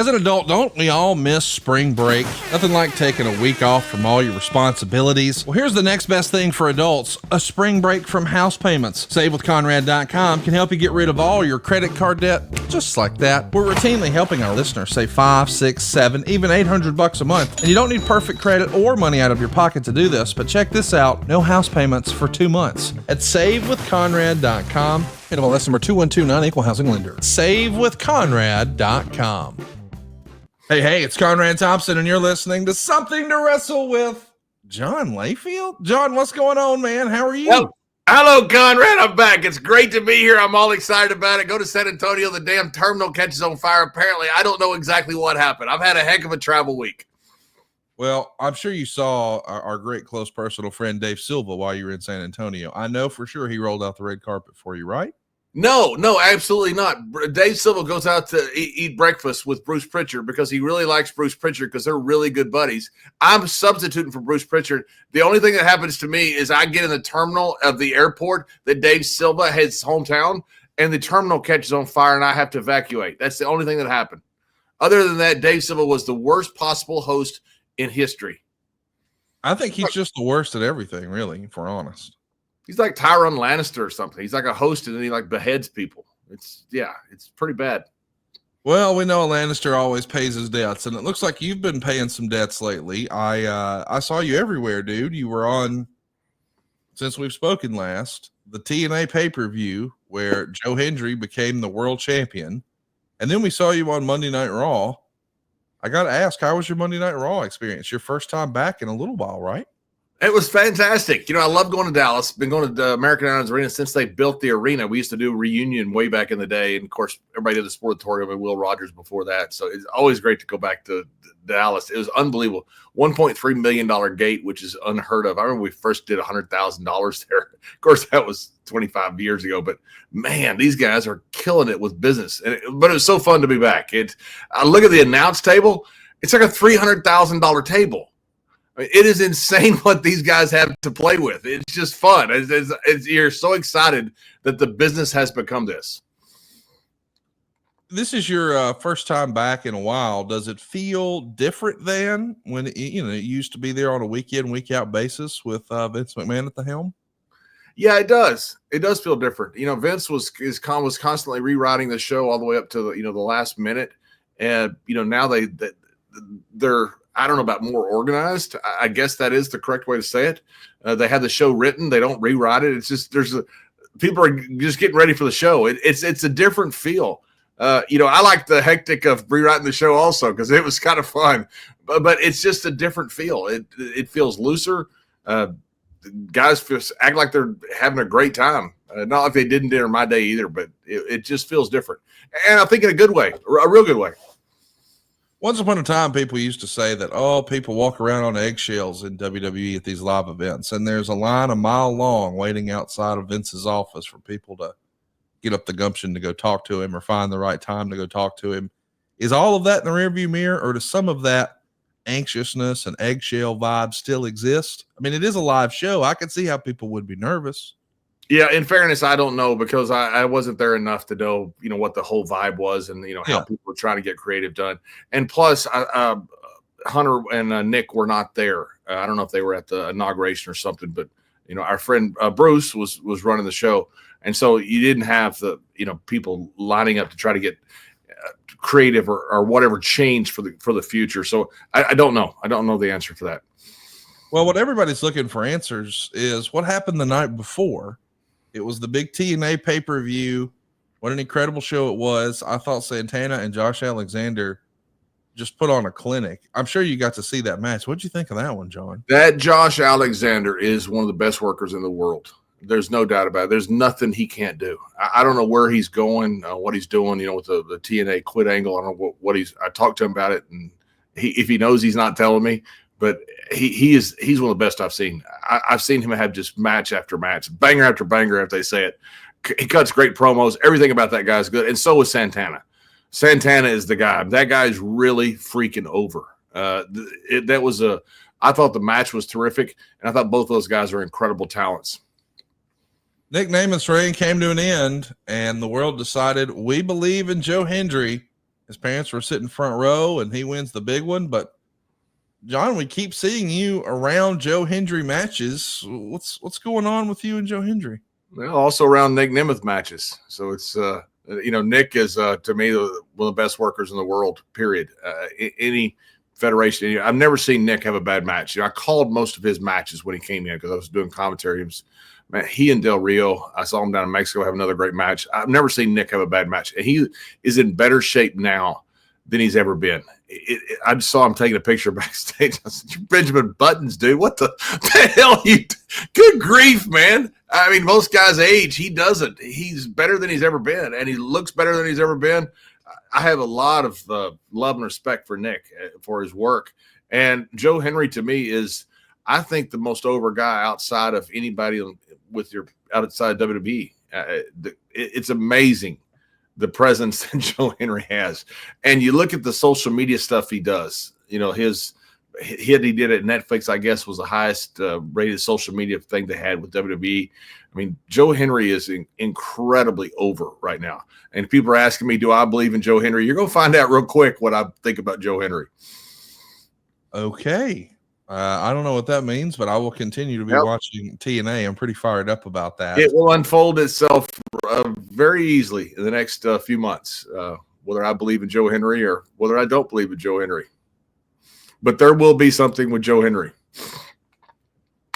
As an adult, don't we all miss spring break? Nothing like taking a week off from all your responsibilities. Well, here's the next best thing for adults, a spring break from house payments. SaveWithConrad.com can help you get rid of all your credit card debt, just like that. We're routinely helping our listeners save $5, $6, $7, even $800 a month. And you don't need perfect credit or money out of your pocket to do this, but check this out, no house payments for 2 months at SaveWithConrad.com. NMLS number 2129, Equal Housing Lender. SaveWithConrad.com. Hey, it's Conrad Thompson, and you're listening to Something to Wrestle with John Layfield. John, what's going on, man? How are you? Well, hello, Conrad. I'm back. It's great to be here. I'm all excited about it. Go to San Antonio. The damn terminal catches on fire. Apparently, I don't know exactly what happened. I've had a heck of a travel week. Well, I'm sure you saw our great close personal friend Dave Silva while you were in San Antonio. I know for sure he rolled out the red carpet for you, right? No, absolutely not. Dave Silva goes out to eat breakfast with Bruce Prichard because he really likes Bruce Prichard because they're really good buddies. I'm substituting for Bruce Prichard. The only thing that happens to me is I get in the terminal of the airport that Dave Silva has hometown, and the terminal catches on fire, and I have to evacuate. That's the only thing that happened. Other than that, Dave Silva was the worst possible host in history. I think he's just the worst at everything, really, if we're honest. He's like Tyrion Lannister or something. He's like a host and then he like beheads people. It's pretty bad. Well, we know Lannister always pays his debts, and it looks like you've been paying some debts lately. I saw you everywhere, dude. You were on, since we've spoken last, the TNA pay-per-view where Joe Hendry became the world champion. And then we saw you on Monday Night Raw. I got to ask, how was your Monday Night Raw experience? Your first time back in a little while, right? It was fantastic. I love going to Dallas. Been going to the American Airlines Arena since they built the arena. We used to do a reunion way back in the day. And, of course, everybody did the Sportatorium and Will Rogers before that. So it's always great to go back to Dallas. It was unbelievable. $1.3 million gate, which is unheard of. I remember we first did $100,000 there. Of course, that was 25 years ago. But, man, these guys are killing it with business. But it was so fun to be back. I look at the announce table. It's like a $300,000 table. I mean, it is insane what these guys have to play with. It's just fun. You're so excited that the business has become this. This is your first time back in a while. Does it feel different than when it used to be there on a week in, week out basis with Vince McMahon at the helm? Yeah, it does. It does feel different. Vince was constantly rewriting the show all the way up to the last minute, and now they're. I don't know about more organized. I guess that is the correct way to say it. They have the show written. They don't rewrite it. It's just people are just getting ready for the show. It's a different feel. I like the hectic of rewriting the show also because it was kind of fun. But it's just a different feel. It feels looser. Guys act like they're having a great time. Not like they didn't during my day either, but it just feels different. And I think in a good way, a real good way. Once upon a time, people used to say that, people walk around on eggshells in WWE at these live events, and there's a line a mile long waiting outside of Vince's office for people to get up the gumption to go talk to him or find the right time to go talk to him. Is all of that in the rearview mirror, or does some of that anxiousness and eggshell vibe still exist? I mean, it is a live show. I can see how people would be nervous. Yeah, in fairness, I don't know because I wasn't there enough to know, what the whole vibe was and, how people were trying to get creative done. And plus, Hunter and Nick were not there. I don't know if they were at the inauguration or something, but, our friend Bruce was running the show. And so you didn't have the, people lining up to try to get creative or whatever change for the future. So I don't know. I don't know the answer for that. Well, what everybody's looking for answers is what happened the night before. It was the big TNA pay-per-view. What an incredible show it was. I thought Santana and Josh Alexander just put on a clinic. I'm sure you got to see that match. What'd you think of that one, John? That Josh Alexander is one of the best workers in the world. There's no doubt about it. There's nothing he can't do. I don't know where he's going, what he's doing, with the TNA quit angle. I don't know what I talked to him about it, and if he knows, he's not telling me. But he's one of the best I've seen. I've seen him have just match after match, banger after banger, if they say it. He cuts great promos. Everything about that guy is good. And so is Santana. Santana is the guy. That guy is really freaking over. I thought the match was terrific, and I thought both those guys are incredible talents. Nick Namath's reign came to an end, and the world decided we believe in Joe Hendry. His parents were sitting front row, and he wins the big one. But John, we keep seeing you around Joe Hendry matches. What's going on with you and Joe Hendry? Well, also around Nick Nemeth matches. So it's Nick is to me one of the best workers in the world. Period. Any federation, I've never seen Nick have a bad match. I called most of his matches when he came in because I was doing commentary. Man, he and Del Rio, I saw him down in Mexico have another great match. I've never seen Nick have a bad match, and he is in better shape now than he's ever been. I just saw him taking a picture backstage. I said, "You're Benjamin Buttons, dude. What the hell? Good grief, man." I mean, most guys age. He doesn't. He's better than he's ever been, and he looks better than he's ever been. I have a lot of love and respect for Nick for his work. And Joe Hendry, to me, is, I think, the most over guy outside of anybody outside WWE. It's amazing the presence that Joe Hendry has. And you look at the social media stuff he does. His hit he did at Netflix, I guess, was the highest rated social media thing they had with WWE. I mean, Joe Hendry is incredibly over right now. And people are asking me, do I believe in Joe Hendry? You're going to find out real quick what I think about Joe Hendry. Okay. I don't know what that means, but I will continue to be watching TNA. I'm pretty fired up about that. It will unfold itself very easily in the next few months, whether I believe in Joe Hendry or whether I don't believe in Joe Hendry. But there will be something with Joe Hendry.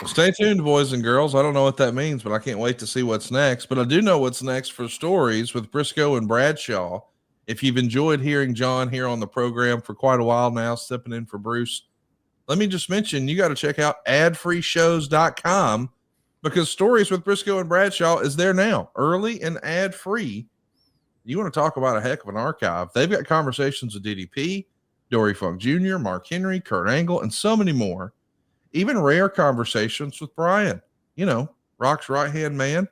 Well, stay tuned, boys and girls. I don't know what that means, but I can't wait to see what's next. But I do know what's next for Stories with Briscoe and Bradshaw. If you've enjoyed hearing John here on the program for quite a while now, stepping in for Bruce, let me just mention, you got to check out adfreeshows.com because Stories with Briscoe and Bradshaw is there now, early and ad-free. You want to talk about a heck of an archive. They've got conversations with DDP, Dory Funk Jr., Mark Henry, Kurt Angle, and so many more. Even rare conversations with Brian, Rock's right-hand man.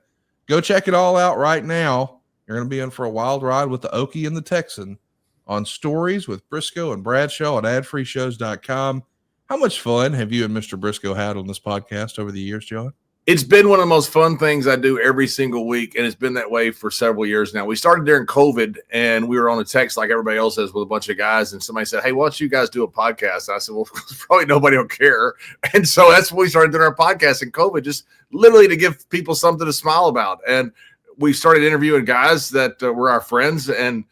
Go check it all out right now. You're going to be in for a wild ride with the Okie and the Texan on Stories with Briscoe and Bradshaw at adfreeshows.com. How much fun have you and Mr. Briscoe had on this podcast over the years, John? It's been one of the most fun things I do every single week, and it's been that way for several years now. We started during COVID, and we were on a text like everybody else is with a bunch of guys, and somebody said, "Hey, why don't you guys do a podcast?" I said, "Well, probably nobody will care." And so that's when we started doing our podcast in COVID, just literally to give people something to smile about. And we started interviewing guys that were our friends, and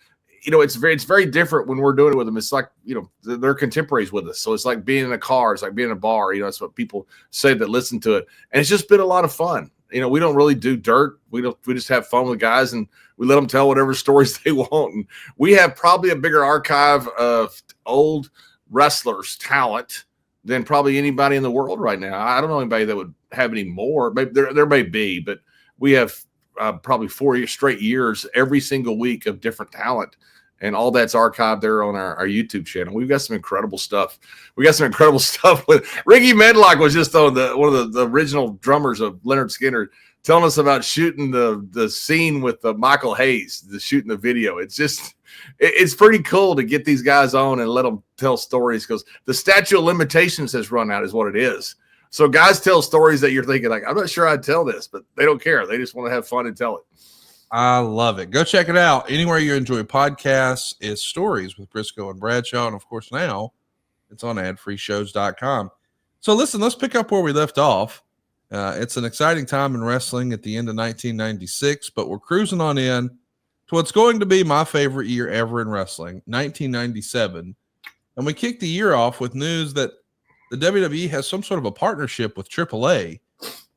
it's very different when we're doing it with them. It's like, they're contemporaries with us. So it's like being in a car. It's like being in a bar. That's what people say that listen to it. And it's just been a lot of fun. We don't really do dirt. We just have fun with guys, and we let them tell whatever stories they want. And we have probably a bigger archive of old wrestlers' talent than probably anybody in the world right now. I don't know anybody that would have any more. Maybe there may be, but we have probably 4 straight years every single week of different talent. And all that's archived there on our YouTube channel. We've got some incredible stuff. We got some incredible stuff with Ricky Medlock was just on one of the original drummers of Leonard Skinner, telling us about shooting the scene with Michael Hayes, shooting the video. It's pretty cool to get these guys on and let them tell stories, because the statute of limitations has run out is what it is. So guys tell stories that you're thinking like, I'm not sure I'd tell this, but they don't care. They just want to have fun and tell it. I love it. Go check it out. Anywhere you enjoy podcasts is Stories with Briscoe and Bradshaw. And of course, now it's on adfreeshows.com. So listen, let's pick up where we left off. It's an exciting time in wrestling at the end of 1996, but we're cruising on in to what's going to be my favorite year ever in wrestling, 1997. And we kicked the year off with news that the WWE has some sort of a partnership with AAA.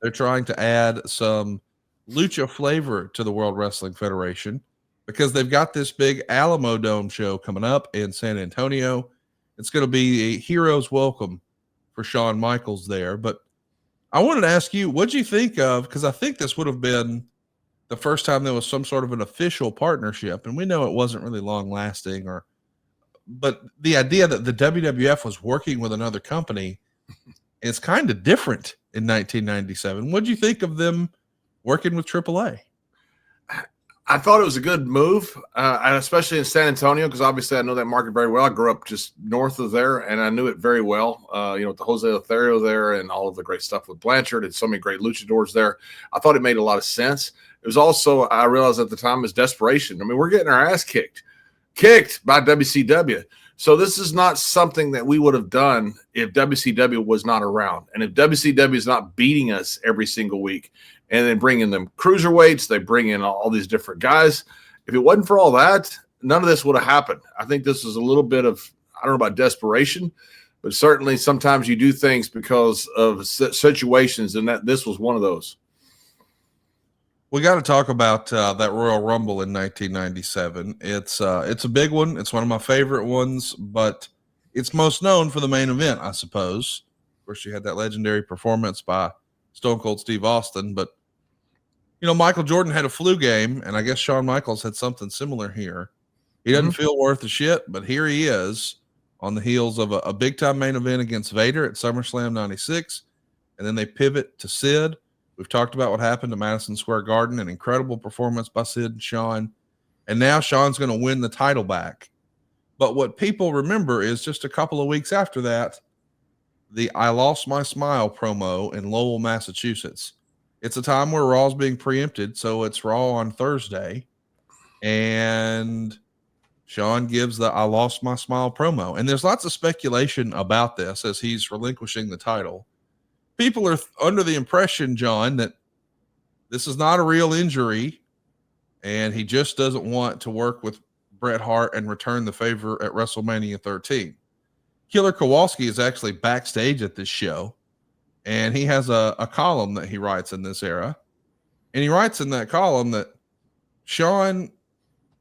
They're trying to add some lucha flavor to the World Wrestling Federation because they've got this big Alamo Dome show coming up in San Antonio. It's going to be a hero's welcome for Shawn Michaels there. But I wanted to ask you, what'd you think of, because I think this would have been the first time there was some sort of an official partnership, and we know it wasn't really long lasting, but the idea that the WWF was working with another company is kind of different in 1997. What'd you think of them working with AAA? I thought it was a good move, and especially in San Antonio, because obviously I know that market very well. I grew up just north of there, and I knew it very well. With the Jose Lothario there and all of the great stuff with Blanchard and so many great luchadors there. I thought it made a lot of sense. It was also, I realized at the time, is desperation. I mean, we're getting our ass kicked. kicked by WCW. So this is not something that we would have done if WCW was not around. And if WCW is not beating us every single week and then bringing them cruiserweights, they bring in all these different guys. If it wasn't for all that, none of this would have happened. I think this is a little bit of, I don't know about desperation, but certainly sometimes you do things because of situations, and that this was one of those. We got to talk about that Royal Rumble in 1997. It's a big one. It's one of my favorite ones, but it's most known for the main event, I suppose. Of course, you had that legendary performance by Stone Cold Steve Austin, but Michael Jordan had a flu game, and I guess Shawn Michaels had something similar here. He doesn't feel worth a shit, but here he is on the heels of a big-time main event against Vader at SummerSlam 96, and then they pivot to Sid. We've talked about what happened to Madison Square Garden, an incredible performance by Sid and Shawn. And now Shawn's going to win the title back. But what people remember is just a couple of weeks after that, the I Lost My Smile promo in Lowell, Massachusetts. It's a time where Raw's being preempted, so it's Raw on Thursday. And Shawn gives the I Lost My Smile promo. And there's lots of speculation about this as he's relinquishing the title. People are under the impression, John, that this is not a real injury and he just doesn't want to work with Bret Hart and return the favor at WrestleMania 13. Killer Kowalski is actually backstage at this show, and he has a column that he writes in this era. And he writes in that column that Shawn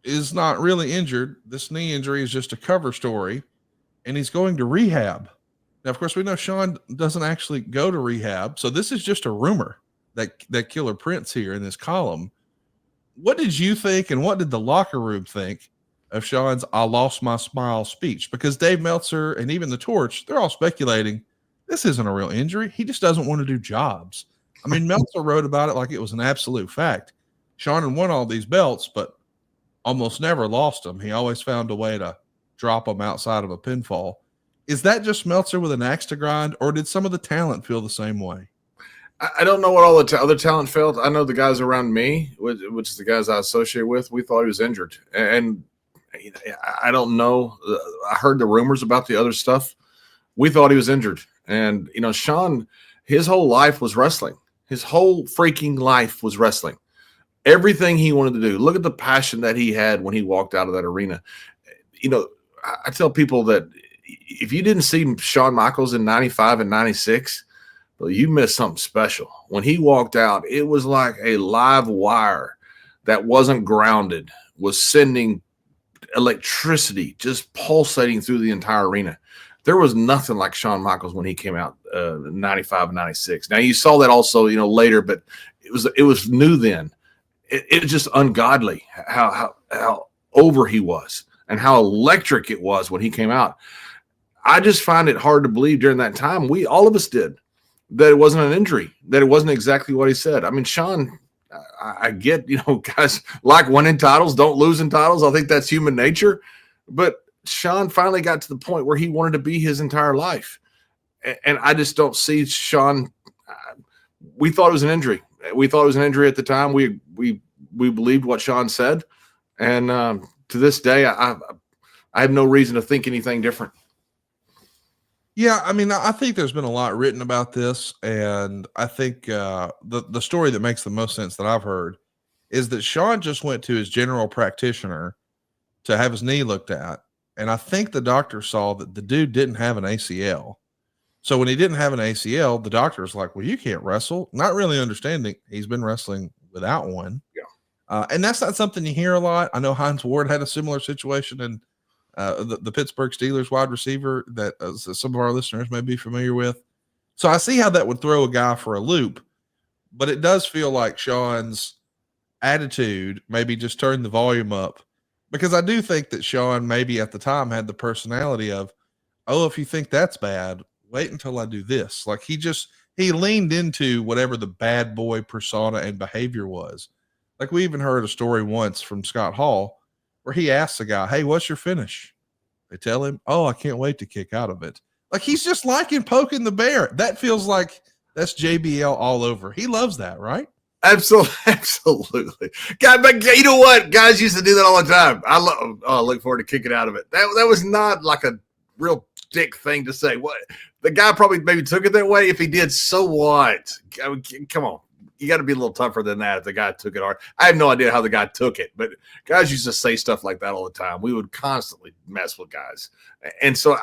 is not really injured. This knee injury is just a cover story, and he's going to rehab. Now, of course, we know Shawn doesn't actually go to rehab, so this is just a rumor that Killer prints here in this column. What did you think, and what did the locker room think of Shawn's I Lost My Smile speech? Because Dave Meltzer and even the Torch, they're all speculating this isn't a real injury. He just doesn't want to do jobs. I mean, Meltzer wrote about it like it was an absolute fact. Shawn had won all these belts, but almost never lost them. He always found a way to drop them outside of a pinfall. Is that just Meltzer with an axe to grind, or did some of the talent feel the same way? I don't know what all the other talent felt. I know the guys around me, which is the guys I associate with, we thought he was injured. And I don't know. I heard the rumors about the other stuff. We thought he was injured. And, Shawn, his whole life was wrestling. His whole freaking life was wrestling. Everything he wanted to do. Look at the passion that he had when he walked out of that arena. I tell people that if you didn't see Shawn Michaels in 95 and 96, well, you missed something special. When he walked out, it was like a live wire that wasn't grounded, was sending electricity just pulsating through the entire arena. There was nothing like Shawn Michaels when he came out 95 and 96. Now, you saw that also, later, but it was new then. It was just ungodly how over he was and how electric it was when he came out. I just find it hard to believe during that time, all of us did, that it wasn't an injury, that it wasn't exactly what he said. I mean, Shawn, I get, guys like winning titles, don't lose in titles. I think that's human nature. But Shawn finally got to the point where he wanted to be his entire life. And I just don't see Shawn. We thought it was an injury. We thought it was an injury at the time. We believed what Shawn said. And to this day, I have no reason to think anything different. Yeah, I mean, I think there's been a lot written about this, and I think the story that makes the most sense that I've heard is that Shawn just went to his general practitioner to have his knee looked at, and I think the doctor saw that the dude didn't have an ACL. So when he didn't have an ACL, the doctor's like, well, you can't wrestle, not really understanding he's been wrestling without one. Yeah. And that's not something you hear a lot. I know Hines Ward had a similar situation in the Pittsburgh Steelers wide receiver that some of our listeners may be familiar with. So I see how that would throw a guy for a loop, but it does feel like Shawn's attitude maybe just turned the volume up, because I do think that Shawn maybe at the time had the personality of, oh, if you think that's bad, wait until I do this. Like he leaned into whatever the bad boy persona and behavior was. Like we even heard a story once from Scott Hall where he asks a guy, hey, what's your finish? They tell him, oh, I can't wait to kick out of it. Like he's just liking poking the bear. That feels like that's JBL all over. He loves that, right? Absolutely. God, but you know what? Guys used to do that all the time. I look forward to kicking out of it. That was not like a real dick thing to say. What the guy probably maybe took it that way. If he did, so what? I mean, come on. You got to be a little tougher than that if the guy took it hard. I have no idea how the guy took it, but guys used to say stuff like that all the time. We would constantly mess with guys. And so,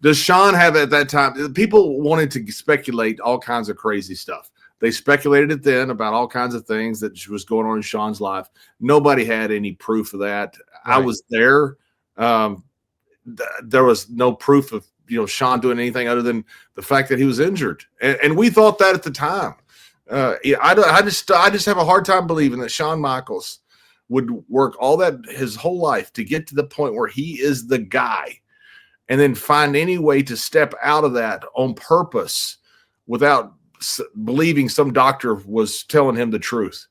does Sean have at that time, people wanted to speculate all kinds of crazy stuff. They speculated it then about all kinds of things that was going on in Sean's life. Nobody had any proof of that. Right. I was there. There was no proof of, Sean doing anything other than the fact that he was injured. And we thought that at the time. I just have a hard time believing that Shawn Michaels would work all that his whole life to get to the point where he is the guy and then find any way to step out of that on purpose without believing some doctor was telling him the truth.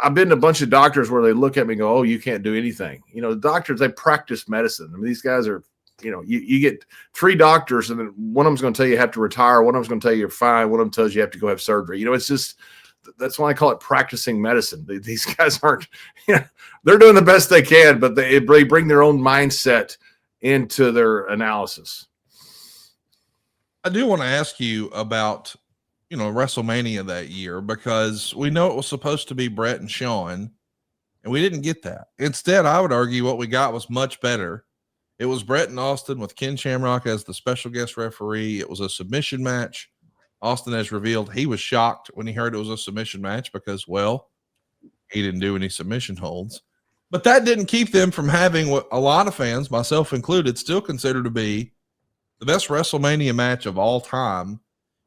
I've been to a bunch of doctors where they look at me and go, "Oh, you can't do anything." The doctors, they practice medicine. I mean, these guys are, you get 3 doctors and then one of them's going to tell you have to retire. One of them's going to tell you you're fine. One of them tells you have to go have surgery. It's just, that's why I call it practicing medicine. These guys aren't, they're doing the best they can, but they bring their own mindset into their analysis. I do want to ask you about, WrestleMania that year, because we know it was supposed to be Bret and Shawn, and we didn't get that. Instead, I would argue what we got was much better. It was Bret and Austin with Ken Shamrock as the special guest referee. It was a submission match. Austin has revealed he was shocked when he heard it was a submission match because, well, he didn't do any submission holds. But that didn't keep them from having what a lot of fans, myself included, still consider to be the best WrestleMania match of all time.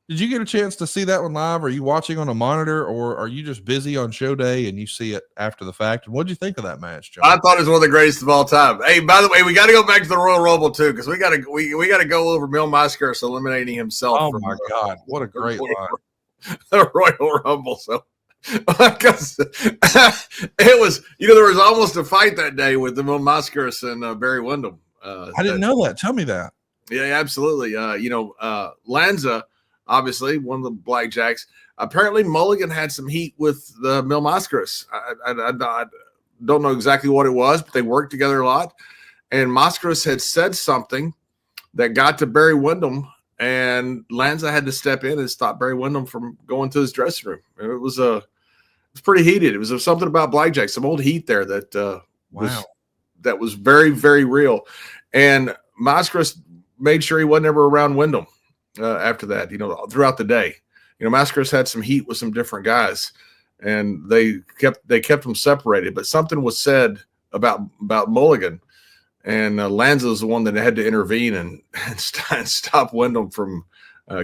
Did you get a chance to see that one live? Are you watching on a monitor, or are you just busy on show day and you see it after the fact? And what did you think of that match, John? I thought it was one of the greatest of all time. Hey, by the way, we got to go back to the Royal Rumble too, because we got to go over Mil Mascaras eliminating himself. Oh my God, what a great line! The Royal Rumble. So, because it was, there was almost a fight that day with the Mil Mascaras and Barry Windham. I didn't know that. Tell me that. Yeah, absolutely. Lanza, obviously one of the Blackjacks. Apparently Mulligan had some heat with the Mil Mascaras. I don't know exactly what it was, but they worked together a lot. And Mascaras had said something that got to Barry Windham, and Lanza had to step in and stop Barry Windham from going to his dressing room. And it was pretty heated. It was something about Blackjack, some old heat there that was very, very real. And Mascaras made sure he wasn't ever around Windham after that, throughout the day. Mascaras had some heat with some different guys, and they kept them separated. But something was said about Mulligan, and Lanza was the one that had to intervene and stop Windham from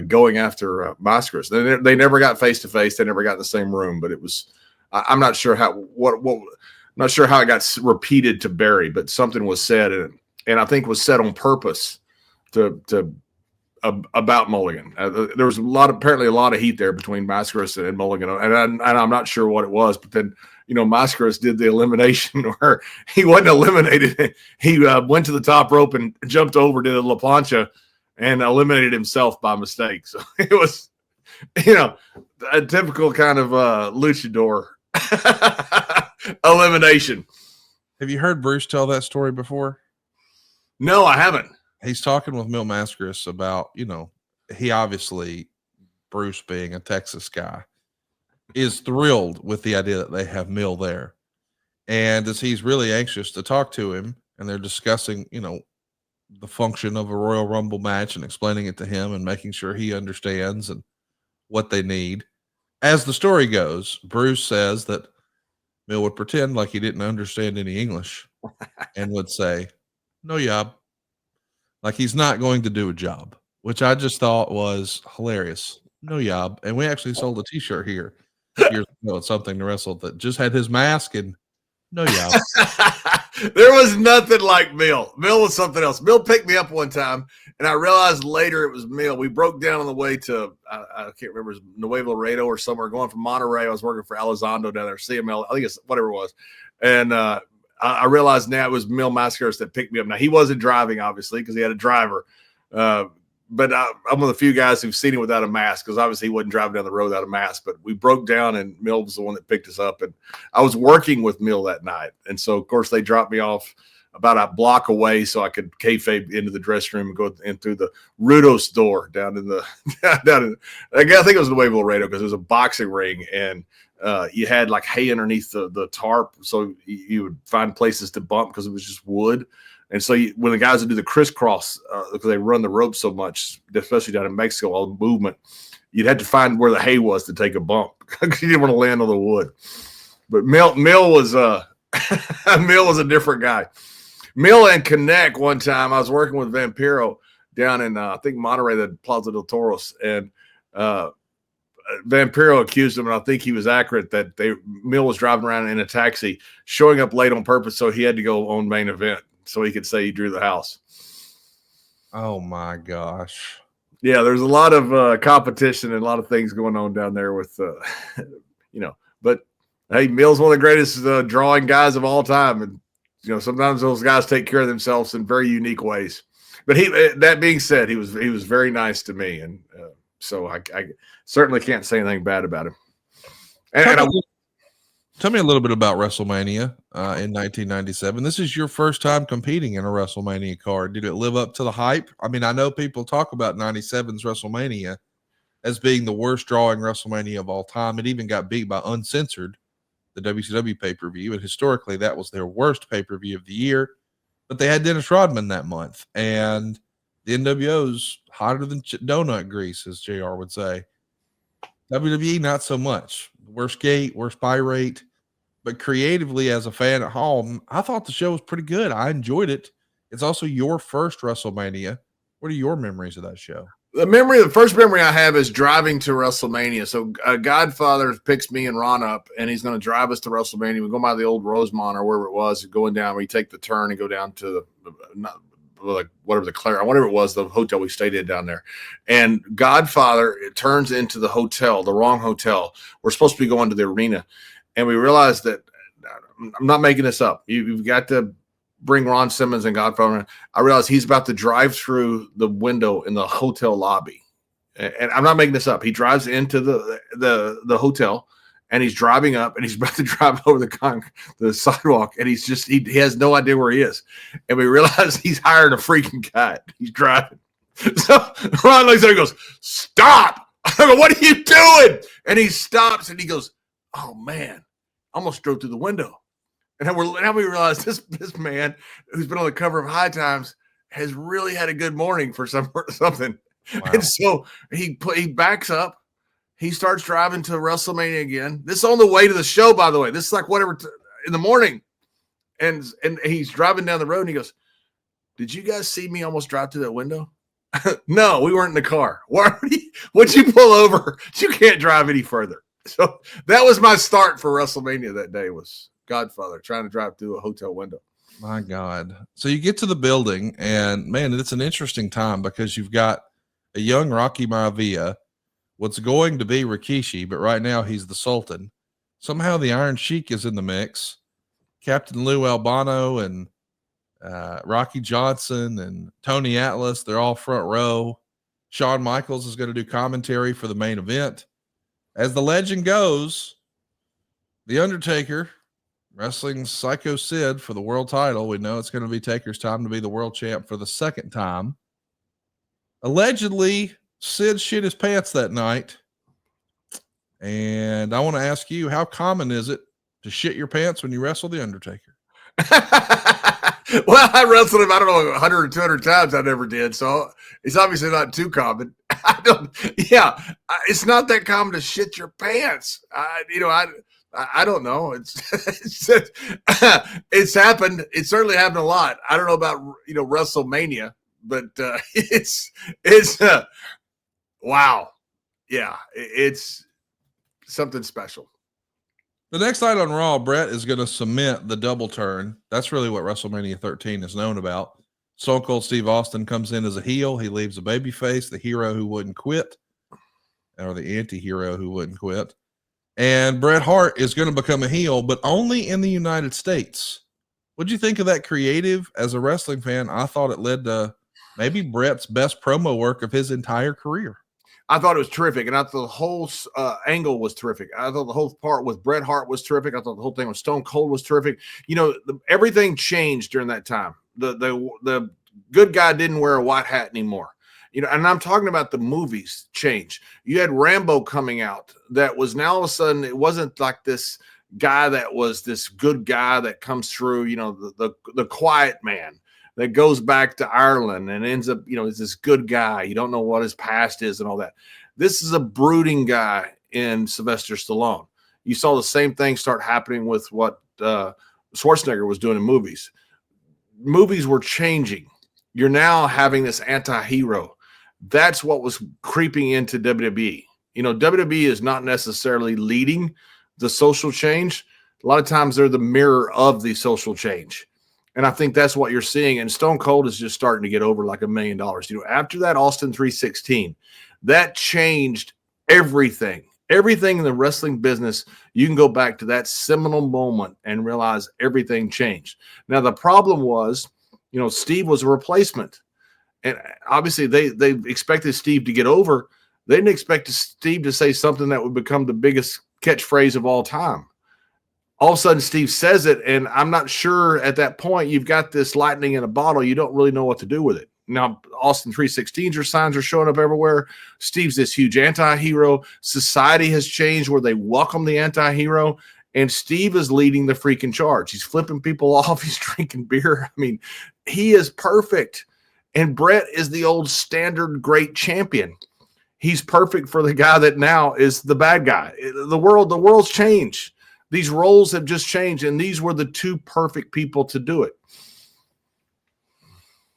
going after Mascaras. They never got face to face. They never got in the same room. But it was, I'm not sure how I'm not sure how it got repeated to Barry, but something was said, and I think was said on purpose about Mulligan. There was apparently a lot of heat there between Mascaras and Mulligan, and I'm not sure what it was. But then, Mascaras did the elimination where he wasn't eliminated. He went to the top rope and jumped over, did a La Plancha, and eliminated himself by mistake. So it was, a typical kind of luchador elimination. Have you heard Bruce tell that story before? No, I haven't. He's talking with Mil Mascaras about, he obviously, Bruce being a Texas guy, is thrilled with the idea that they have Mil there. And as he's really anxious to talk to him, and they're discussing, the function of a Royal Rumble match and explaining it to him and making sure he understands and what they need. As the story goes, Bruce says that Mil would pretend like he didn't understand any English and would say, "No job." Like he's not going to do a job, which I just thought was hilarious. No job. And we actually sold a t-shirt here years ago at Something to Wrestle that just had his mask and no job. There was nothing like Mil. Mil was something else. Mil picked me up one time, and I realized later it was Mil. We broke down on the way to, I can't remember, it was Nuevo Laredo or somewhere, going from Monterey. I was working for Elizondo down there, CML, I think it's whatever it was. And I realized now it was Mil Mascaras that picked me up. Now, he wasn't driving, obviously, because he had a driver. but I'm one of the few guys who've seen him without a mask, because obviously he wasn't driving down the road without a mask. But we broke down, and Mill was the one that picked us up. And I was working with Mill that night. And so, of course, they dropped me off about a block away so I could kayfabe into the dressing room and go in through the Rudos door down in the I think it was the Layfield Radio, because it was a boxing ring, and you had like hay underneath the tarp, so you would find places to bump because it was just wood. And so when the guys would do the crisscross, because they run the rope so much, especially down in Mexico, all the movement, you'd have to find where the hay was to take a bump because you didn't want to land on the wood. But Mill was Mill was a different guy. Mill and Connect, one time I was working with Vampiro down in I think Monterey, the Plaza del Toros, and Vampiro accused him, and I think he was accurate, that Mill was driving around in a taxi, showing up late on purpose, so he had to go on main event so he could say he drew the house. Oh my gosh! Yeah, there's a lot of competition and a lot of things going on down there with But hey, Mill's one of the greatest drawing guys of all time, and sometimes those guys take care of themselves in very unique ways. But that being said, he was very nice to me, and so I certainly can't say anything bad about him. Tell me a little bit about WrestleMania in 1997. This is your first time competing in a WrestleMania card. Did it live up to the hype? I mean, I know people talk about 97's WrestleMania as being the worst drawing WrestleMania of all time. It even got beat by Uncensored, the WCW pay-per-view, and historically that was their worst pay-per-view of the year. But they had Dennis Rodman that month, and the NWO's hotter than donut grease, as JR would say. WWE, not so much. Worst gate, worst buy rate. But creatively, as a fan at home, I thought the show was pretty good. I enjoyed it. It's also your first WrestleMania. What are your memories of that show? The first memory I have is driving to WrestleMania. So Godfather picks me and Ron up, and he's going to drive us to WrestleMania. We go by the old Rosemont or wherever it was, going down. We take the turn and go down to whatever it was, the hotel we stayed in down there. And Godfather, it turns into the hotel, the wrong hotel. We're supposed to be going to the arena. And we realized that, I'm not making this up, you've got to bring Ron Simmons and Godfather. I realized he's about to drive through the window in the hotel lobby. And I'm not making this up. He drives into the hotel, and he's driving up, and he's about to drive over the sidewalk, and he has no idea where he is. And we realize he's hired a freaking guy. He's driving. So Ron looks at him and goes, "Stop!" I go, "What are you doing?" And he stops, and he goes, "Oh man, I almost drove through the window." And now we realize this man who's been on the cover of High Times has really had a good morning for something. Wow. And so he backs up. He starts driving to WrestleMania again. This is on the way to the show, by the way. This is like whatever in the morning. And he's driving down the road, and he goes, "Did you guys see me almost drive through that window?" No, we weren't in the car. What'd you pull over? You can't drive any further. So that was my start for WrestleMania that day, was Godfather trying to drive through a hotel window. My God. So you get to the building, and man, it's an interesting time because you've got a young Rocky Maivia, what's going to be Rikishi, but right now he's the Sultan. Somehow the Iron Sheik is in the mix. Captain Lou Albano and Rocky Johnson and Tony Atlas, they're all front row. Shawn Michaels is going to do commentary for the main event. As the legend goes, The Undertaker wrestling Psycho Sid for the world title. We know it's going to be Taker's time to be the world champ for the second time. Allegedly, Sid shit his pants that night. And I want to ask you, how common is it to shit your pants when you wrestle The Undertaker? Well, I wrestled him, I don't know, 100 or 200 times. I never did. So it's obviously not too common. It's not that common to shit your pants. I don't know. It's happened. It certainly happened a lot. I don't know about, WrestleMania, but it's wow. Yeah, it's something special. The next night on Raw, Brett is going to cement the double turn. That's really what WrestleMania 13 is known about. Stone Cold Steve Austin comes in as a heel. He leaves a babyface, the hero who wouldn't quit, or the anti-hero who wouldn't quit. And Bret Hart is going to become a heel, but only in the United States. What'd you think of that creative? As a wrestling fan, I thought it led to maybe Brett's best promo work of his entire career. I thought it was terrific, and I thought the whole angle was terrific. I thought the whole part with Bret Hart was terrific. I thought the whole thing with Stone Cold was terrific. You know, everything changed during that time. The good guy didn't wear a white hat anymore. You know, and I'm talking about the movies change. You had Rambo coming out that was now all of a sudden, it wasn't like this guy that was this good guy that comes through, you know, the quiet man that goes back to Ireland and ends up, you know, is this good guy. You don't know what his past is and all that. This is a brooding guy in Sylvester Stallone. You saw the same thing start happening with what Schwarzenegger was doing in movies. Movies were changing. You're now having this anti-hero. That's what was creeping into WWE. You know, WWE is not necessarily leading the social change. A lot of times they're the mirror of the social change. And I think that's what you're seeing. And Stone Cold is just starting to get over like $1 million. You know, after that Austin 316, that changed everything. Everything in the wrestling business, you can go back to that seminal moment and realize everything changed. Now, the problem was, you know, Steve was a replacement. And obviously they expected Steve to get over. They didn't expect Steve to say something that would become the biggest catchphrase of all time. All of a sudden, Steve says it, and I'm not sure at that point you've got this lightning in a bottle. You don't really know what to do with it. Now, Austin 316's signs are showing up everywhere. Steve's this huge anti-hero. Society has changed where they welcome the anti-hero, and Steve is leading the freaking charge. He's flipping people off. He's drinking beer. I mean, he is perfect. And Brett is the old standard great champion. He's perfect for the guy that now is the bad guy. The world's changed. These roles have just changed, and these were the two perfect people to do it.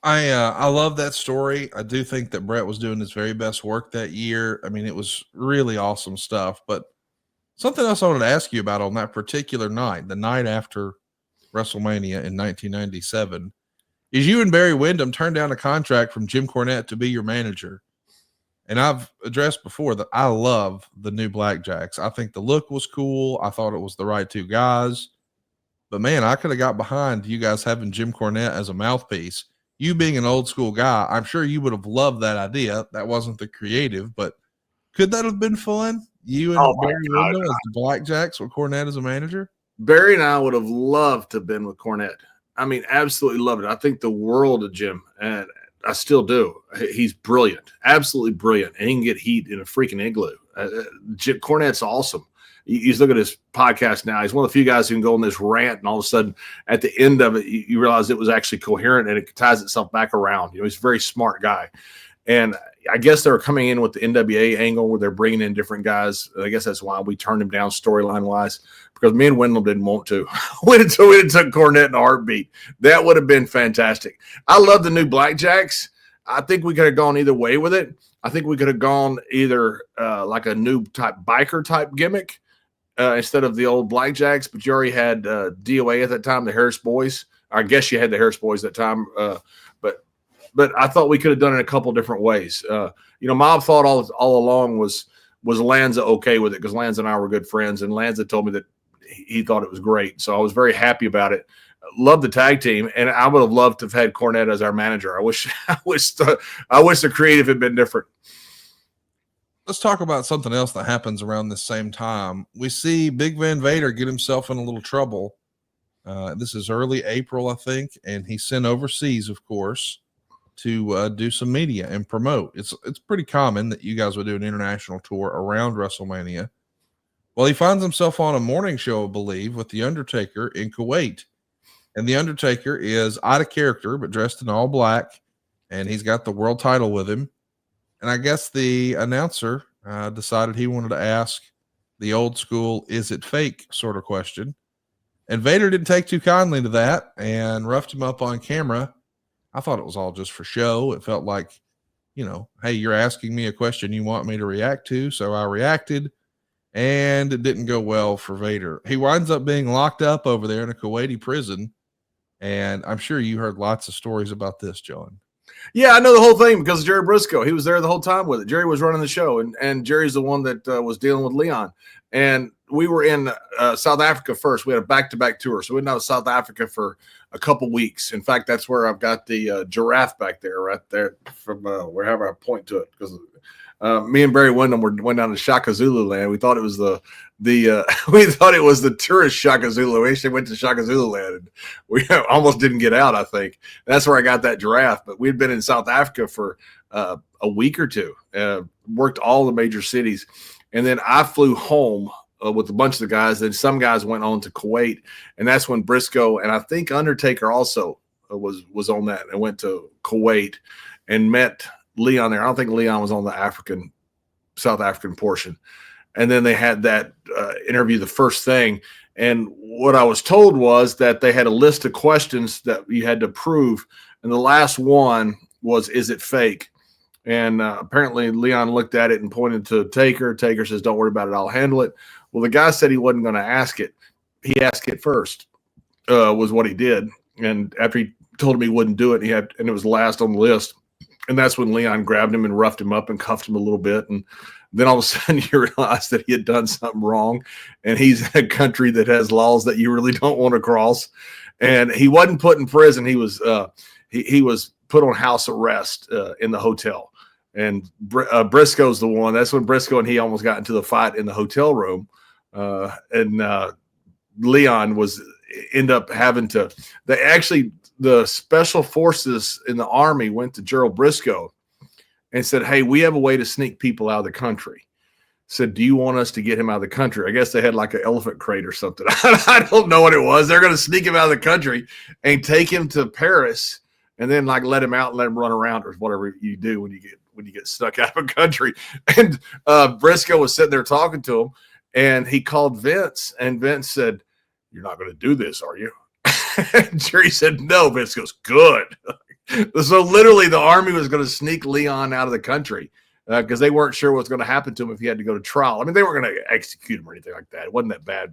I love that story. I do think that Brett was doing his very best work that year. I mean, it was really awesome stuff. But something else I wanted to ask you about on that particular night, the night after WrestleMania in 1997, is you and Barry Windham turned down a contract from Jim Cornette to be your manager. And I've addressed before that I love the new Blackjacks. I think the look was cool. I thought it was the right two guys. But, man, I could have got behind you guys having Jim Cornette as a mouthpiece. You being an old school guy, I'm sure you would have loved that idea. That wasn't the creative, but could that have been fun? You and Barry Windham as the Blackjacks with Cornette as a manager? Barry and I would have loved to have been with Cornette. I mean, absolutely loved it. I think the world of Jim, and I still do. He's brilliant, absolutely brilliant, and he can get heat in a freaking igloo. Jim Cornette's awesome. You look at his podcast now. He's one of the few guys who can go on this rant, and all of a sudden, at the end of it, you realize it was actually coherent, and it ties itself back around. You know, he's a very smart guy. And I guess they were coming in with the NWA angle where they're bringing in different guys. I guess that's why we turned him down storyline-wise, because me and Wendell didn't want to. we took Cornette in a heartbeat. That would have been fantastic. I love the new Blackjacks. I think we could have gone either way with it. I think we could have gone either like a new type biker type gimmick instead of the old Blackjacks, but you already had DOA at that time, the Harris Boys. I guess you had the Harris Boys at that time, but I thought we could have done it a couple different ways. You know, my thought all along was Lanza okay with it, because Lanza and I were good friends, and Lanza told me that he thought it was great. So I was very happy about it. Love the tag team, and I would have loved to have had Cornette as our manager. I wish the creative had been different. Let's talk about something else that happens around the same time. We see Big Van Vader get himself in a little trouble. This is early April, I think, and he's sent overseas, of course, to do some media and promote. It's pretty common that you guys would do an international tour around WrestleMania. Well, he finds himself on a morning show, I believe, with The Undertaker in Kuwait. And The Undertaker is out of character, but dressed in all black, and he's got the world title with him. And I guess the announcer decided he wanted to ask the old school, is it fake sort of question. And Vader didn't take too kindly to that and roughed him up on camera. I thought it was all just for show. It felt like, you know, hey, you're asking me a question you want me to react to. So I reacted, and it didn't go well for Vader. He winds up being locked up over there in a Kuwaiti prison. And I'm sure you heard lots of stories about this, John. Yeah, I know the whole thing because Jerry Briscoe. He was there the whole time with it. Jerry was running the show, and Jerry's the one that was dealing with Leon. And we were in South Africa first. We had a back-to-back tour, so we went down to South Africa for a couple weeks. In fact, that's where I've got the giraffe back there, right there from wherever I point to it, because me and Barry Windham went down to Shaka Zulu land. We thought it was we thought it was the tourist Shaka Zulu. We actually went to Shaka Zulu land, and we almost didn't get out. I think that's where I got that giraffe. But we'd been in South Africa for a week or two, worked all the major cities, and then I flew home with a bunch of the guys. Then some guys went on to Kuwait, and that's when Briscoe and I think Undertaker also was on that, and went to Kuwait and met Leon there. I don't think Leon was on the South African portion. And then they had that interview, the first thing. And what I was told was that they had a list of questions that you had to prove. And the last one was, is it fake? And apparently Leon looked at it and pointed to Taker. Taker says, don't worry about it, I'll handle it. Well, the guy said he wasn't going to ask it. He asked it first, was what he did. And after he told him he wouldn't do it, and it was last on the list. And that's when Leon grabbed him and roughed him up and cuffed him a little bit. And then all of a sudden you realize that he had done something wrong. And he's in a country that has laws that you really don't want to cross. And he wasn't put in prison. He was he was put on house arrest in the hotel. And Briscoe's the one. That's when Briscoe and he almost got into the fight in the hotel room. Leon end up having to – the special forces in the Army went to Gerald Briscoe and said, hey, we have a way to sneak people out of the country. Said, do you want us to get him out of the country? I guess they had like an elephant crate or something. I don't know what it was. They're going to sneak him out of the country and take him to Paris and then like let him out and let him run around, or whatever you do when you get stuck out of a country. And Briscoe was sitting there talking to him, and he called Vince, and Vince said, you're not going to do this, are you? And Jerry said, no. Vince goes, good. So literally the Army was going to sneak Leon out of the country because they weren't sure what was going to happen to him if he had to go to trial. I mean, they weren't going to execute him or anything like that. It wasn't that bad,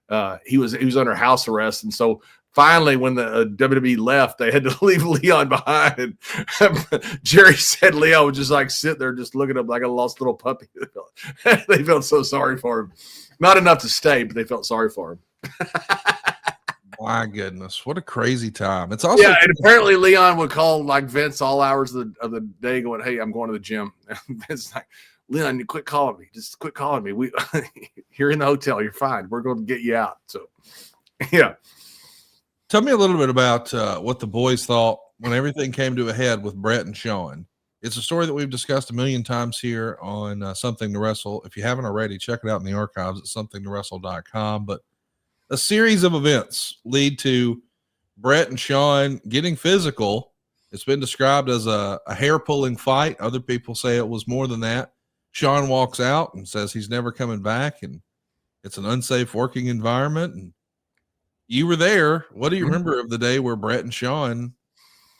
but he was under house arrest. And so finally, when the WWE left, they had to leave Leon behind. And Jerry said Leon would just like sit there just looking up like a lost little puppy. They felt so sorry for him. Not enough to stay, but they felt sorry for him. My goodness, what a crazy time. It's also and apparently Leon would call like Vince all hours of the day going, hey, I'm going to the gym. And Vince's like, Leon, you quit calling me. Just quit calling me. You're in the hotel. You're fine. We're going to get you out. So, yeah. Tell me a little bit about what the boys thought when everything came to a head with Brett and Sean. It's a story that we've discussed a million times here on Something to Wrestle. If you haven't already, check it out in the archives at somethingtowrestle.com. But a series of events lead to Brett and Sean getting physical. It's been described as a hair-pulling fight. Other people say it was more than that. Sean walks out and says he's never coming back, and it's an unsafe working environment. And you were there. What do you remember of the day where Brett and Sean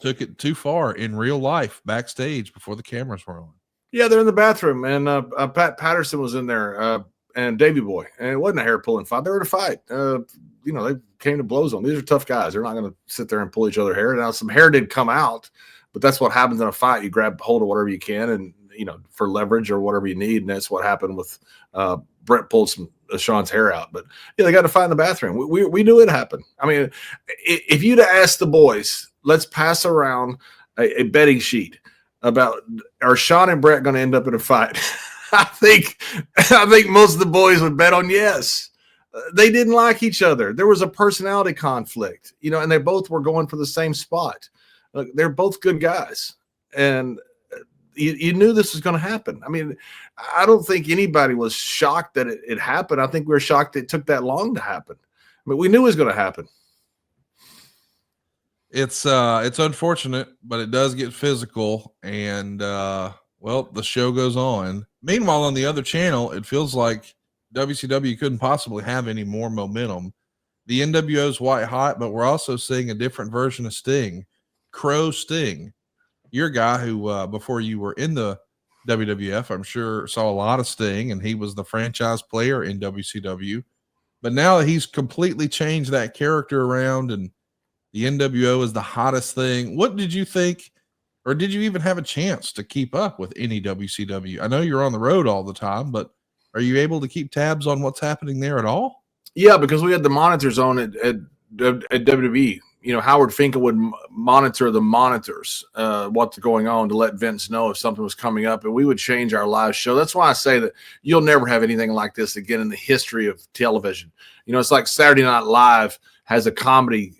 took it too far in real life, backstage, before the cameras were on? Yeah, they're in the bathroom, and Pat Patterson was in there, and Davey Boy, and it wasn't a hair-pulling fight. They were in a fight. They came to blows on them. These are tough guys. They're not going to sit there and pull each other's hair. Now, some hair did come out, but that's what happens in a fight. You grab hold of whatever you can, and for leverage or whatever you need, and that's what happened with Brett pulled some Sean's hair out. But yeah, they got to fight in the bathroom. We knew it happened. I mean, if you'd asked the boys, let's pass around a betting sheet about, are Sean and Brett going to end up in a fight? I think most of the boys would bet on yes. They didn't like each other. There was a personality conflict, and they both were going for the same spot. They're both good guys, and you knew this was going to happen. I mean, I don't think anybody was shocked that it happened. I think we were shocked it took that long to happen. But we knew it was going to happen. It's unfortunate, but it does get physical, and the show goes on. Meanwhile, on the other channel, it feels like WCW couldn't possibly have any more momentum. The NWO's white hot, but we're also seeing a different version of Sting, Crow Sting. You're a guy who, before you were in the WWF, I'm sure saw a lot of Sting, and he was the franchise player in WCW. But now that he's completely changed that character around, and the NWO is the hottest thing, what did you think? Or did you even have a chance to keep up with any WCW? I know you're on the road all the time, but Are you able to keep tabs on what's happening there at all? Yeah, because we had the monitors on at WWE. Howard Finkel would monitor the monitors, what's going on, to let Vince know if something was coming up, and we would change our live show. That's why I say that you'll never have anything like this again in the history of television. It's like Saturday Night Live has a comedy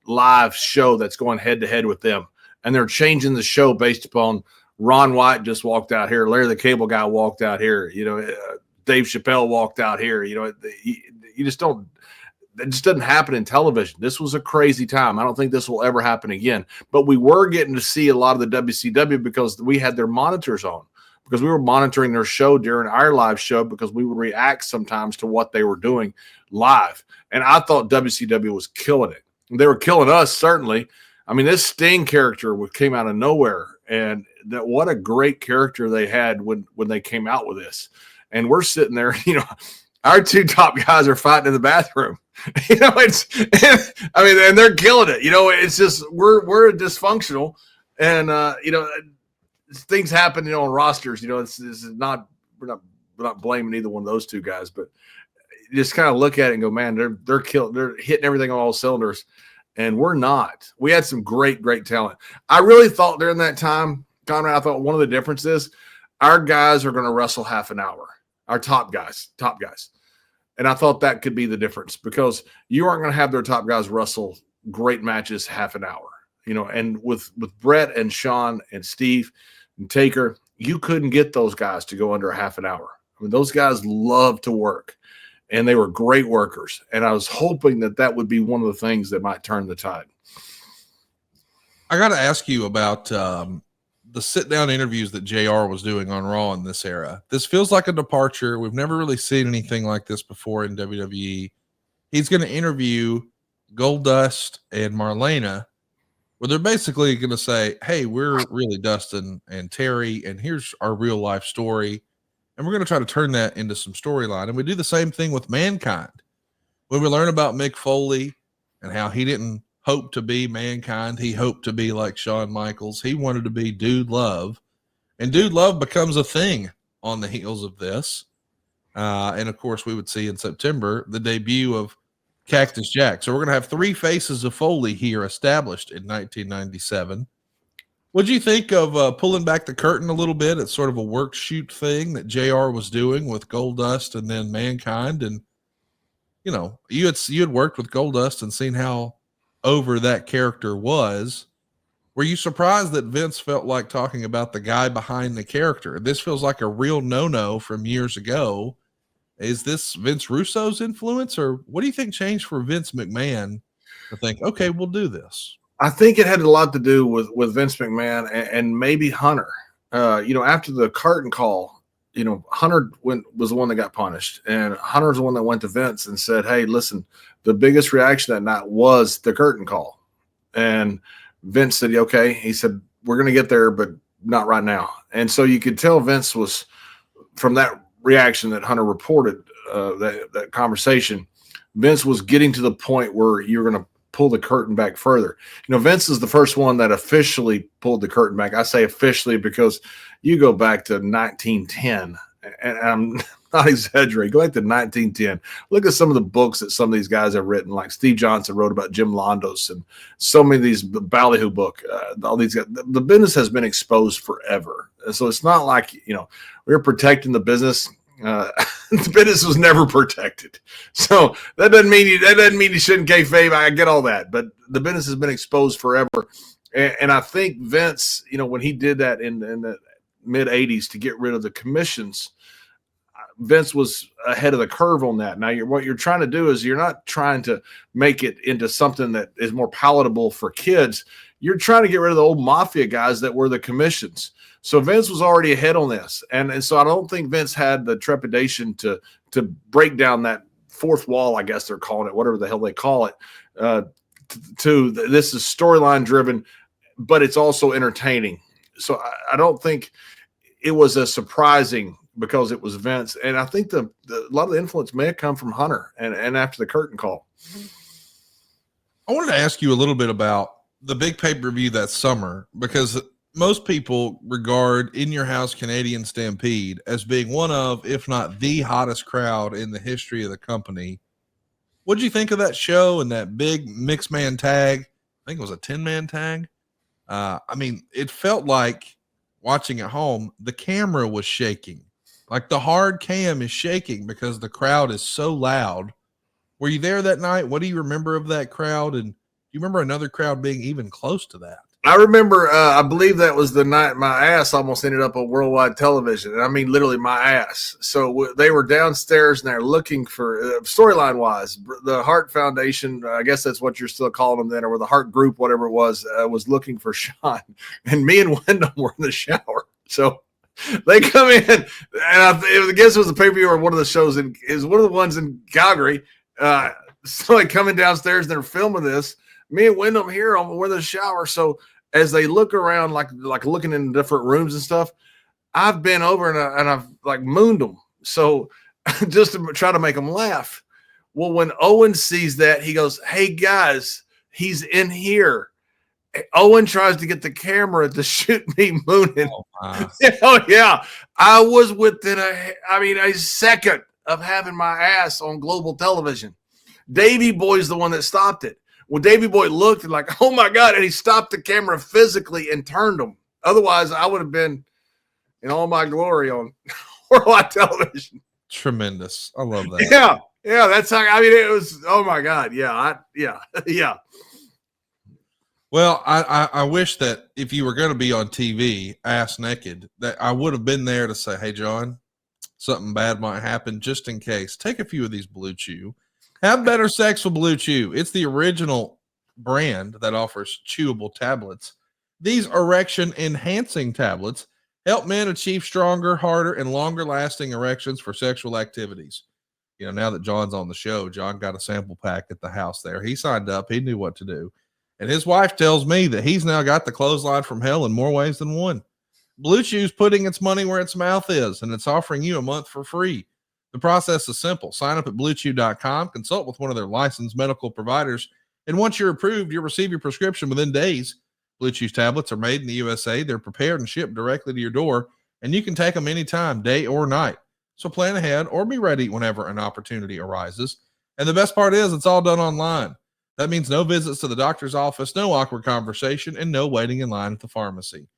live show that's going head to head with them, and they're changing the show based upon Ron White just walked out here, Larry the Cable Guy walked out here, Dave Chappelle walked out here. You just don't. It just doesn't happen in television. This was a crazy time. I don't think this will ever happen again. But we were getting to see a lot of the WCW because we had their monitors on, because we were monitoring their show during our live show, because we would react sometimes to what they were doing live. And I thought WCW was killing it. They were killing us, certainly. I mean, this Sting character came out of nowhere, and what a great character they had when they came out with this. And we're sitting there, our two top guys are fighting in the bathroom. And they're killing it. It's just we're dysfunctional, and things happen, on rosters. It's not we're not blaming either one of those two guys, but you just kind of look at it and go, man, they're killing, they're hitting everything on all cylinders, and we're not. We had some great talent. I really thought during that time, Conrad, I thought one of the differences, our guys are going to wrestle half an hour. Our top guys. And I thought that could be the difference, because you aren't going to have their top guys wrestle great matches half an hour, and with Brett and Sean and Steve and Taker, you couldn't get those guys to go under a half an hour. I mean, those guys love to work, and they were great workers. And I was hoping that would be one of the things that might turn the tide. I got to ask you about the sit-down interviews that JR was doing on Raw in this era. This feels like a departure. We've never really seen anything like this before in WWE. He's going to interview Goldust and Marlena, where they're basically going to say, hey, we're really Dustin and Terry, and here's our real life story. And we're going to try to turn that into some storyline. And we do the same thing with Mankind. When we learn about Mick Foley and how he didn't hope to be Mankind, he hoped to be like Shawn Michaels. He wanted to be Dude Love, and Dude Love becomes a thing on the heels of this. And of course, we would see in September the debut of Cactus Jack. So we're going to have three faces of Foley here established in 1997. What do you think of pulling back the curtain a little bit? It's sort of a work shoot thing that JR was doing with Goldust and then Mankind. And, you had worked with Goldust and seen how over that character was. Were you surprised that Vince felt like talking about the guy behind the character? This feels like a real no-no from years ago. Is this Vince Russo's influence, or what do you think changed for Vince McMahon to think, okay, we'll do this? I think it had a lot to do with Vince McMahon and maybe Hunter. After the curtain call, Hunter was the one that got punished, and Hunter's the one that went to Vince and said, hey, listen, the biggest reaction that night was the curtain call. And Vince said, okay. He said, we're going to get there, but not right now. And so you could tell Vince was, from that reaction that Hunter reported, that conversation, Vince was getting to the point where you're going to pull the curtain back further. Vince is the first one that officially pulled the curtain back. I say officially because you go back to 1910, and I'm not exaggerating. Go back to 1910. Look at some of the books that some of these guys have written, like Steve Johnson wrote about Jim Londos, and so many of these Ballyhoo book. All these guys, the business has been exposed forever, and so it's not like we're protecting the business. The business was never protected, so that doesn't mean you shouldn't kayfabe. I get all that, but the business has been exposed forever, and I think Vince, when he did that in the mid '80s to get rid of the commissions, Vince was ahead of the curve on that. Now, what you're trying to do is you're not trying to make it into something that is more palatable for kids. You're trying to get rid of the old mafia guys that were the commissions. So Vince was already ahead on this. And so I don't think Vince had the trepidation to break down that fourth wall, I guess they're calling it, whatever the hell they call it, this is storyline driven, but it's also entertaining. So I don't think it was as surprising because it was Vince. And I think a lot of the influence may have come from Hunter and after the curtain call. I wanted to ask you a little bit about the big pay-per-view that summer, because most people regard In Your House Canadian Stampede as being one of, if not the hottest crowd in the history of the company. What'd you think of that show and that big mixed man tag? I think it was a 10-man tag. I mean, it felt like watching at home, the camera was shaking. Like the hard cam is shaking because the crowd is so loud. Were you there that night? What do you remember of that crowd? And do you remember another crowd being even close to that? I remember, I believe that was the night my ass almost ended up on worldwide television. And I mean, literally my ass. So they were downstairs and they're looking for, storyline wise, the Hart Foundation, I guess that's what you're still calling them then, or the Hart Group, whatever it was looking for Sean. And me and Wyndham were in the shower. So they come in, and I guess it was a pay-per-view or one of the shows, and it was one of the ones in Calgary. So like coming downstairs, they're filming this. Me and Wyndham here, we're in the shower. So as they look around, like looking in different rooms and stuff, I've been over and I've like mooned them. So just to try to make them laugh. Well, when Owen sees that, he goes, "Hey guys, he's in here." Owen tries to get the camera to shoot me mooning. Oh yeah. I was within a second of having my ass on global television. Davey Boy's the one that stopped it. When Davey Boy looked and like, oh my God, and he stopped the camera physically and turned them. Otherwise, I would have been in all my glory on worldwide television. Tremendous. I love that. Yeah. Yeah. That's how, I mean, it was, oh my God. Yeah. Yeah. Well, I wish that if you were going to be on TV ass naked, that I would have been there to say, "Hey, John, something bad might happen just in case. Take a few of these Blue Chew. Have better sex with Blue Chew." It's the original brand that offers chewable tablets. These erection enhancing tablets help men achieve stronger, harder, and longer lasting erections for sexual activities. You know, now that John's on the show, John got a sample pack at the house there. He signed up. He knew what to do. And his wife tells me that he's now got the clothesline from hell in more ways than one. Blue Chew's putting its money where its mouth is, and it's offering you a month for free. The process is simple. Sign up at bluechew.com, consult with one of their licensed medical providers, and once you're approved, you'll receive your prescription within days. Blue Chew's tablets are made in the USA. They're prepared and shipped directly to your door, and you can take them anytime, day or night. So plan ahead or be ready whenever an opportunity arises. And the best part is it's all done online. That means no visits to the doctor's office, no awkward conversation, and no waiting in line at the pharmacy.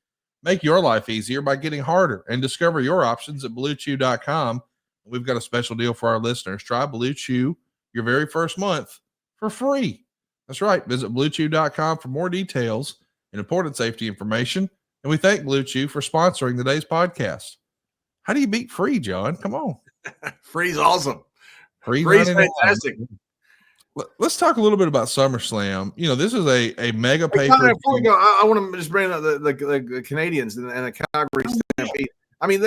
Make your life easier by getting harder and discover your options at bluechew.com. We've got a special deal for our listeners. Try Blue Chew your very first month for free. That's right. Visit bluechew.com for more details and important safety information. And we thank Blue Chew for sponsoring today's podcast. How do you beat free, John? Come on. Free's awesome. Free's fantastic. Let's talk a little bit about SummerSlam. You know, this is a mega pay. Before we go, I want to just bring up the Canadians and the Calgary Stampede. I mean,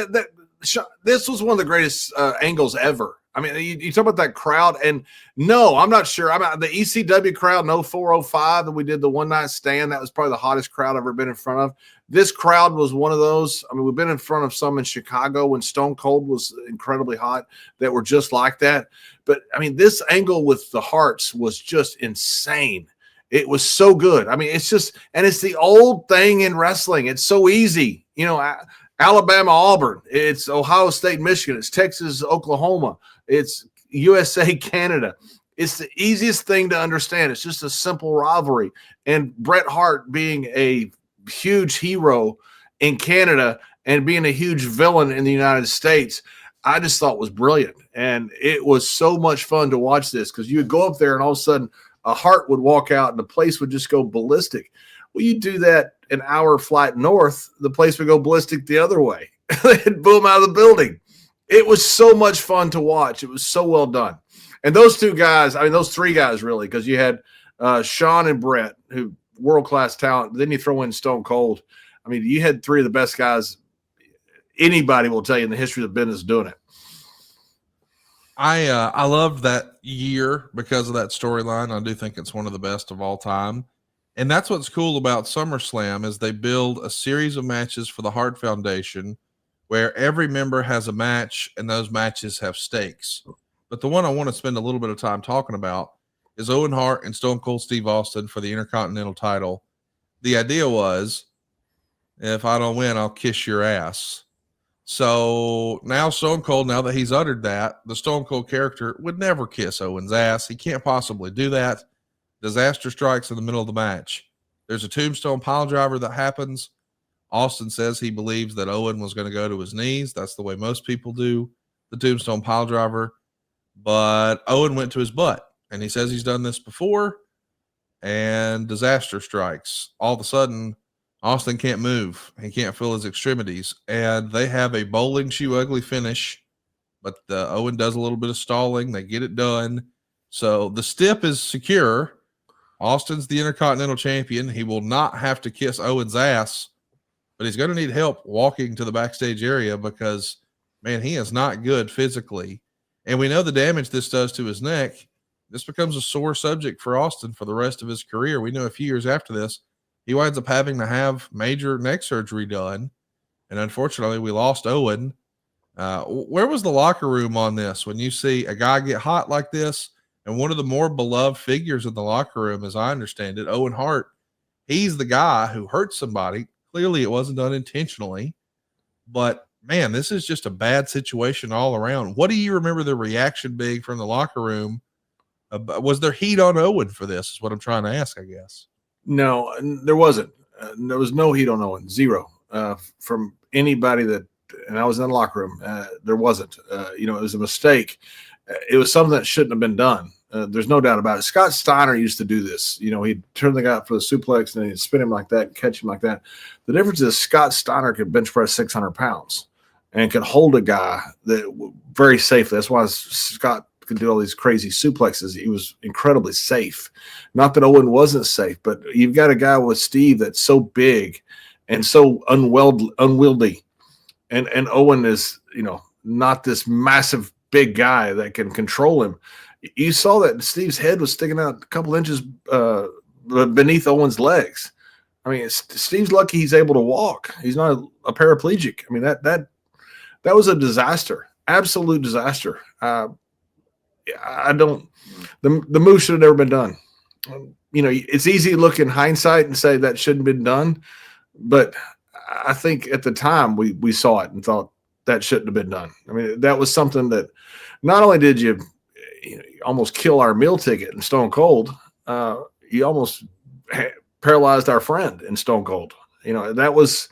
this was one of the greatest angles ever. I mean, you talk about that crowd, and no, I'm not sure. The ECW crowd, no 405, and we did the one night stand. That was probably the hottest crowd I've ever been in front of. This crowd was one of those. I mean, we've been in front of some in Chicago when Stone Cold was incredibly hot that were just like that. But I mean, this angle with the Hearts was just insane. It was so good. I mean, it's just, and it's the old thing in wrestling. It's so easy, you know. Alabama, Auburn, it's Ohio State, Michigan, it's Texas, Oklahoma, it's USA, Canada. It's the easiest thing to understand. It's just a simple rivalry. And Bret Hart being a huge hero in Canada and being a huge villain in the United States, I just thought was brilliant. And it was so much fun to watch this because you would go up there and all of a sudden a Hart would walk out and the place would just go ballistic. Well, you do that an hour flight north, the place would go ballistic the other way. They'd boom out of the building. It was so much fun to watch. It was so well done. And those two guys, I mean, those three guys really, because you had Sean and Bret, who world-class talent. Then you throw in Stone Cold. I mean, you had three of the best guys anybody will tell you in the history of the business doing it. I loved that year because of that storyline. I do think it's one of the best of all time. And that's what's cool about SummerSlam is they build a series of matches for the Hart Foundation where every member has a match and those matches have stakes. But the one I want to spend a little bit of time talking about is Owen Hart and Stone Cold Steve Austin for the Intercontinental title. The idea was, If I don't win, I'll kiss your ass. So now Stone Cold, now that he's uttered that, the Stone Cold character would never kiss Owen's ass. He can't possibly do that. Disaster strikes in the middle of the match. There's a tombstone pile driver that happens. Austin says he believes that Owen was going to go to his knees. That's the way most people do the tombstone pile driver. But Owen went to his butt, and he says he's done this before, and disaster strikes. All of a sudden, Austin can't move. He can't feel his extremities, and they have a bowling shoe ugly finish, but Owen does a little bit of stalling. They get it done. So the stip is secure. Austin's the Intercontinental Champion. He will not have to kiss Owen's ass, but he's going to need help walking to the backstage area because, man, he is not good physically. And we know the damage this does to his neck. This becomes a sore subject for Austin for the rest of his career. We know a few years after this, he winds up having to have major neck surgery done. And unfortunately, we lost Owen. Where was the locker room on this? When you see a guy get hot like this, and one of the more beloved figures in the locker room, as I understand it, Owen Hart, he's the guy who hurt somebody. Clearly, it wasn't done intentionally. But, man, this is just a bad situation all around. What do you remember the reaction being from the locker room? Was there heat on Owen for this is what I'm trying to ask, I guess. No, there wasn't. There was no heat on Owen. Zero from anybody that, and I was in the locker room. There wasn't. It was a mistake. It was something that shouldn't have been done. There's no doubt about it. Scott Steiner used to do this. He'd turn the guy up for the suplex and he'd spin him like that, and catch him like that. The difference is Scott Steiner could bench press 600 pounds and could hold a guy that very safely. That's why Scott could do all these crazy suplexes. He was incredibly safe. Not that Owen wasn't safe, but you've got a guy with Steve that's so big and so unwieldy. And Owen is, not this massive big guy that can control him. You saw that Steve's head was sticking out a couple inches beneath Owen's legs. I mean, Steve's lucky he's able to walk. He's not a paraplegic. I mean, that was a disaster, absolute disaster. The move should have never been done. It's easy to look in hindsight and say that shouldn't have been done, but I think at the time we saw it and thought that shouldn't have been done. I mean, that was something that not only did you almost kill our meal ticket in Stone Cold, you almost paralyzed our friend in Stone Cold. That was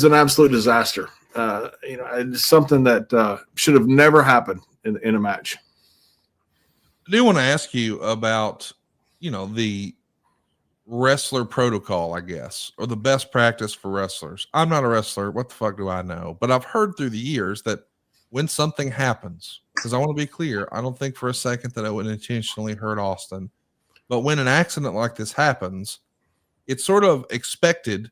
an absolute disaster. It's something that should have never happened in a match. I do want to ask you about, the wrestler protocol, I guess, or the best practice for wrestlers. I'm not a wrestler. What the fuck do I know? But I've heard through the years that when something happens, because I want to be clear, I don't think for a second that I would intentionally hurt Austin, but when an accident like this happens, it's sort of expected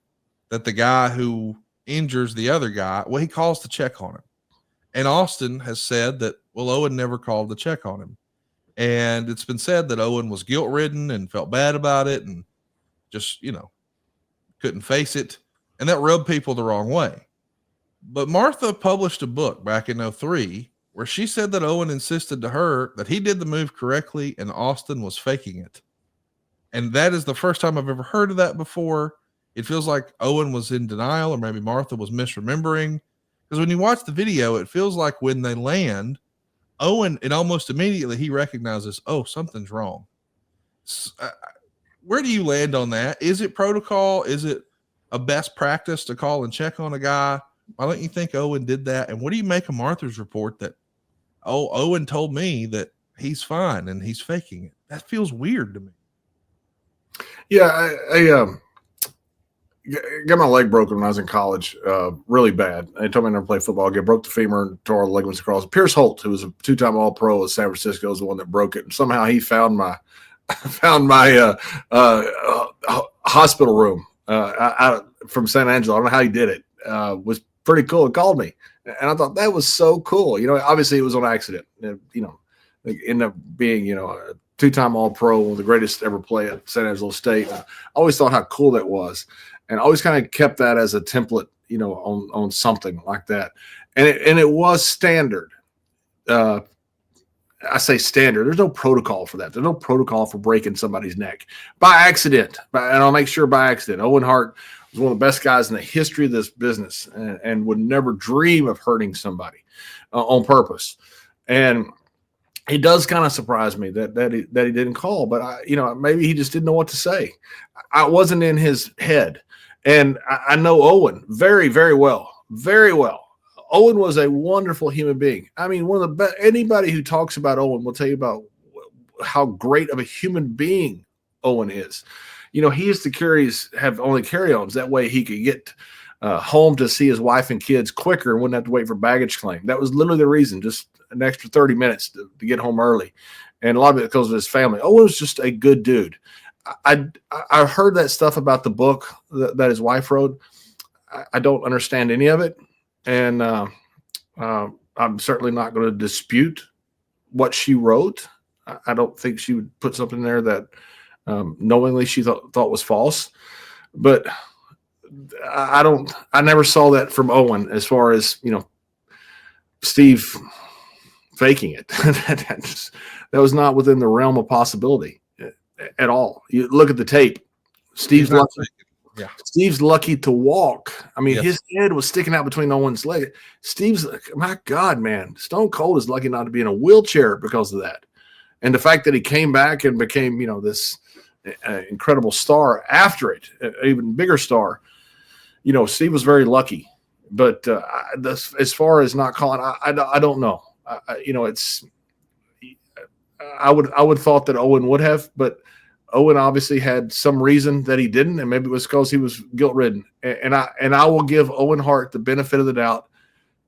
that the guy who injures the other guy, he calls to check on him. And Austin has said that, Owen never called to check on him. And it's been said that Owen was guilt-ridden and felt bad about it and just, couldn't face it. And that rubbed people the wrong way. But Martha published a book back in 2003 where she said that Owen insisted to her that he did the move correctly and Austin was faking it. And that is the first time I've ever heard of that before. It feels like Owen was in denial, or maybe Martha was misremembering. Because when you watch the video, it feels like when they land, Owen, and almost immediately he recognizes, something's wrong. Where do you land on that? Is it protocol? Is it a best practice to call and check on a guy? Why don't you think Owen did that? And what do you make of Martha's report that, Owen told me that he's fine and he's faking it? That feels weird to me. Yeah, I got my leg broken when I was in college, really bad. They told me I never play football. I broke the femur and tore all the ligaments across. Pierce Holt, who was a two-time All-Pro at San Francisco, was the one that broke it. And somehow he found my hospital room out from San Angelo. I don't know how he did it. Was pretty cool. It called me, and I thought that was so cool. Obviously it was on accident. It ended up being a two-time All-Pro, one of the greatest to ever play at San Angelo State. I always thought how cool that was. And always kind of kept that as a template, on something like that. And it was standard. I say standard. There's no protocol for that. There's no protocol for breaking somebody's neck by accident. And I'll make sure by accident. Owen Hart He's one of the best guys in the history of this business, and would never dream of hurting somebody on purpose. And it does kind of surprise me that he didn't call, but maybe he just didn't know what to say. I wasn't in his head, and I know Owen very, very well, very well. Owen was a wonderful human being. I mean, one of the best. Anybody who talks about Owen will tell you about how great of a human being Owen is. He used to have only carry-ons. That way he could get home to see his wife and kids quicker and wouldn't have to wait for baggage claim. That was literally the reason, just an extra 30 minutes to get home early. And a lot of it because of his family. Owen was just a good dude. I heard that stuff about the book that his wife wrote. I don't understand any of it. And I'm certainly not going to dispute what she wrote. I don't think she would put something there that knowingly she thought was false. But I never saw that from Owen as far as, Steve faking it. that was not within the realm of possibility at all. You look at the tape. Steve's lucky. Yeah. Steve's lucky to walk. I mean, His head was sticking out between Owen's legs. Steve's like, my God, man, Stone Cold is lucky not to be in a wheelchair because of that. And the fact that he came back and became, this incredible star after it, an even bigger star, Steve was very lucky. But as far as not calling, I don't know. I would thought that Owen would have, but Owen obviously had some reason that he didn't, and maybe it was because he was guilt-ridden. And I will give Owen Hart the benefit of the doubt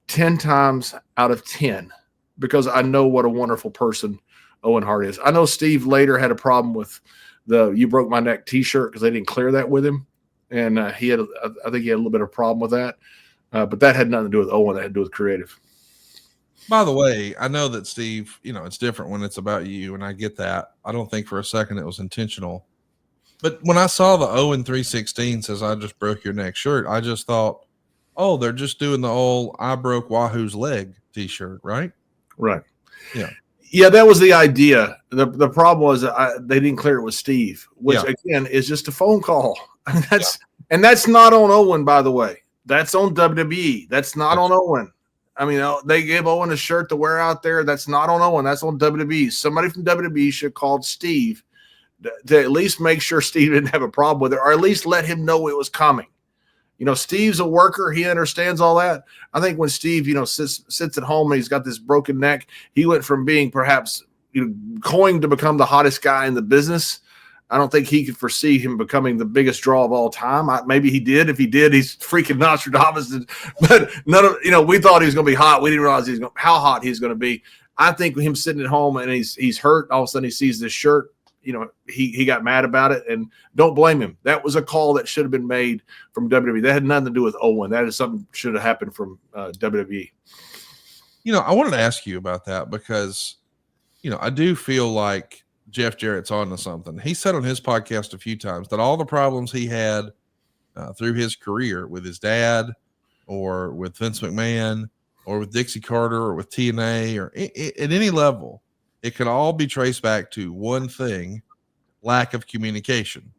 10 times out of 10 because I know what a wonderful person Owen Hart is. I know Steve later had a problem with the "You Broke My Neck" T-shirt because they didn't clear that with him, and I think he had a little bit of a problem with that. But that had nothing to do with Owen. That had to do with creative. By the way, I know that Steve, it's different when it's about you, and I get that. I don't think for a second it was intentional. But when I saw the Owen 316 says "I just broke your neck" shirt, I just thought, oh, they're just doing the old "I broke Wahoo's leg" T-shirt, right? Right. Yeah. Yeah, that was the idea. The problem was they didn't clear it with Steve, which again is just a phone call. And that's not on Owen, by the way. That's on WWE. That's not on Owen. I mean, they gave Owen a shirt to wear out there. That's not on Owen. That's on WWE. Somebody from WWE should have called Steve to at least make sure Steve didn't have a problem with it, or at least let him know it was coming. Steve's a worker. He understands all that. I think when Steve, sits at home and he's got this broken neck, he went from being perhaps going to become the hottest guy in the business. I don't think he could foresee him becoming the biggest draw of all time. Maybe he did. If he did, he's freaking Nostradamus. But we thought he was going to be hot. We didn't realize how hot he's going to be. I think him sitting at home and he's hurt. All of a sudden he sees this shirt. He got mad about it, and don't blame him. That was a call that should have been made from WWE. That had nothing to do with Owen. That is something should have happened from WWE. I wanted to ask you about that because, I do feel like Jeff Jarrett's on to something. He said on his podcast a few times that all the problems he had through his career with his dad or with Vince McMahon or with Dixie Carter or with TNA or at any level, it could all be traced back to one thing: lack of communication.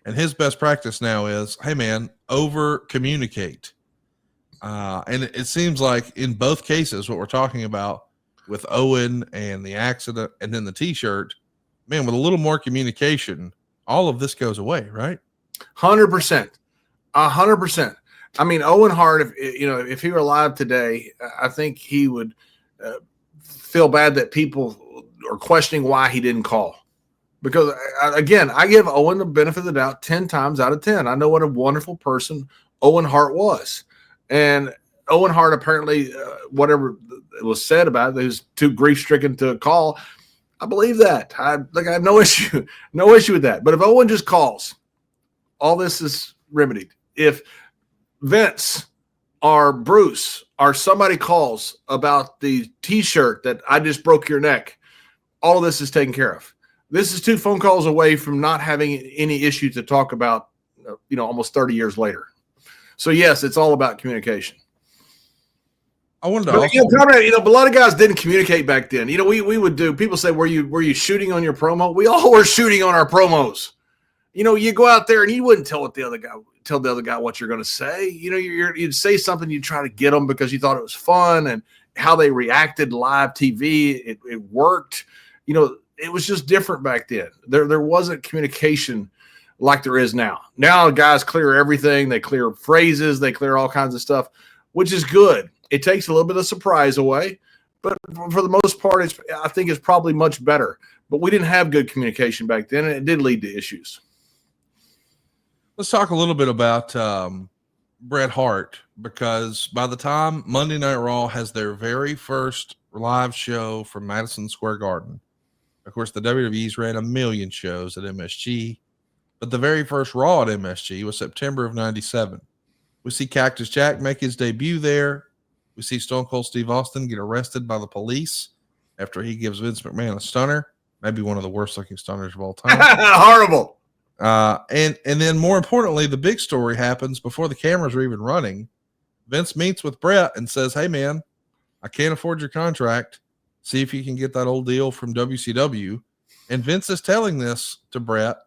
And his best practice now is, hey man, over communicate. And it seems like in both cases, what we're talking about with Owen and the accident and then the T-shirt, man, with a little more communication, all of this goes away, right? 100%. 100%. I mean, Owen Hart, if he were alive today, I think he would feel bad that people are questioning why he didn't call. Because, again, I give Owen the benefit of the doubt 10 times out of 10. I know what a wonderful person Owen Hart was. And Owen Hart apparently, whatever was said about it, he was too grief-stricken to call. I believe that. I have no issue with that. But if Owen just calls, all this is remedied. If Vince or Bruce or somebody calls about the T-shirt that "I just broke your neck," all of this is taken care of. This is 2 phone calls away from not having any issue to talk about, almost 30 years later. So yes, it's all about communication. I wanted to but a lot of guys didn't communicate back then. We would do. People say, "Were you shooting on your promo?" We all were shooting on our promos. You go out there and you wouldn't tell the other guy what you're going to say. You'd say something, you'd try to get them because you thought it was fun, and how they reacted live TV, it worked. It was just different back then. There wasn't communication like there is now. Now guys clear everything. They clear phrases. They clear all kinds of stuff, which is good. It takes a little bit of surprise away, but for the most part, I think it's probably much better. But we didn't have good communication back then, and it did lead to issues. Let's talk a little bit about Bret Hart, because by the time Monday Night Raw has their very first live show from Madison Square Garden, of course, the WWE's ran a million shows at MSG, but the very first Raw at MSG was September of 97. We see Cactus Jack make his debut there. We see Stone Cold Steve Austin get arrested by the police after he gives Vince McMahon a stunner, maybe one of the worst looking stunners of all time. Horrible. And then more importantly, the big story happens before the cameras are even running. Vince meets with Bret and says, "Hey man, I can't afford your contract. See if you can get that old deal from WCW." And Vince is telling this to Bret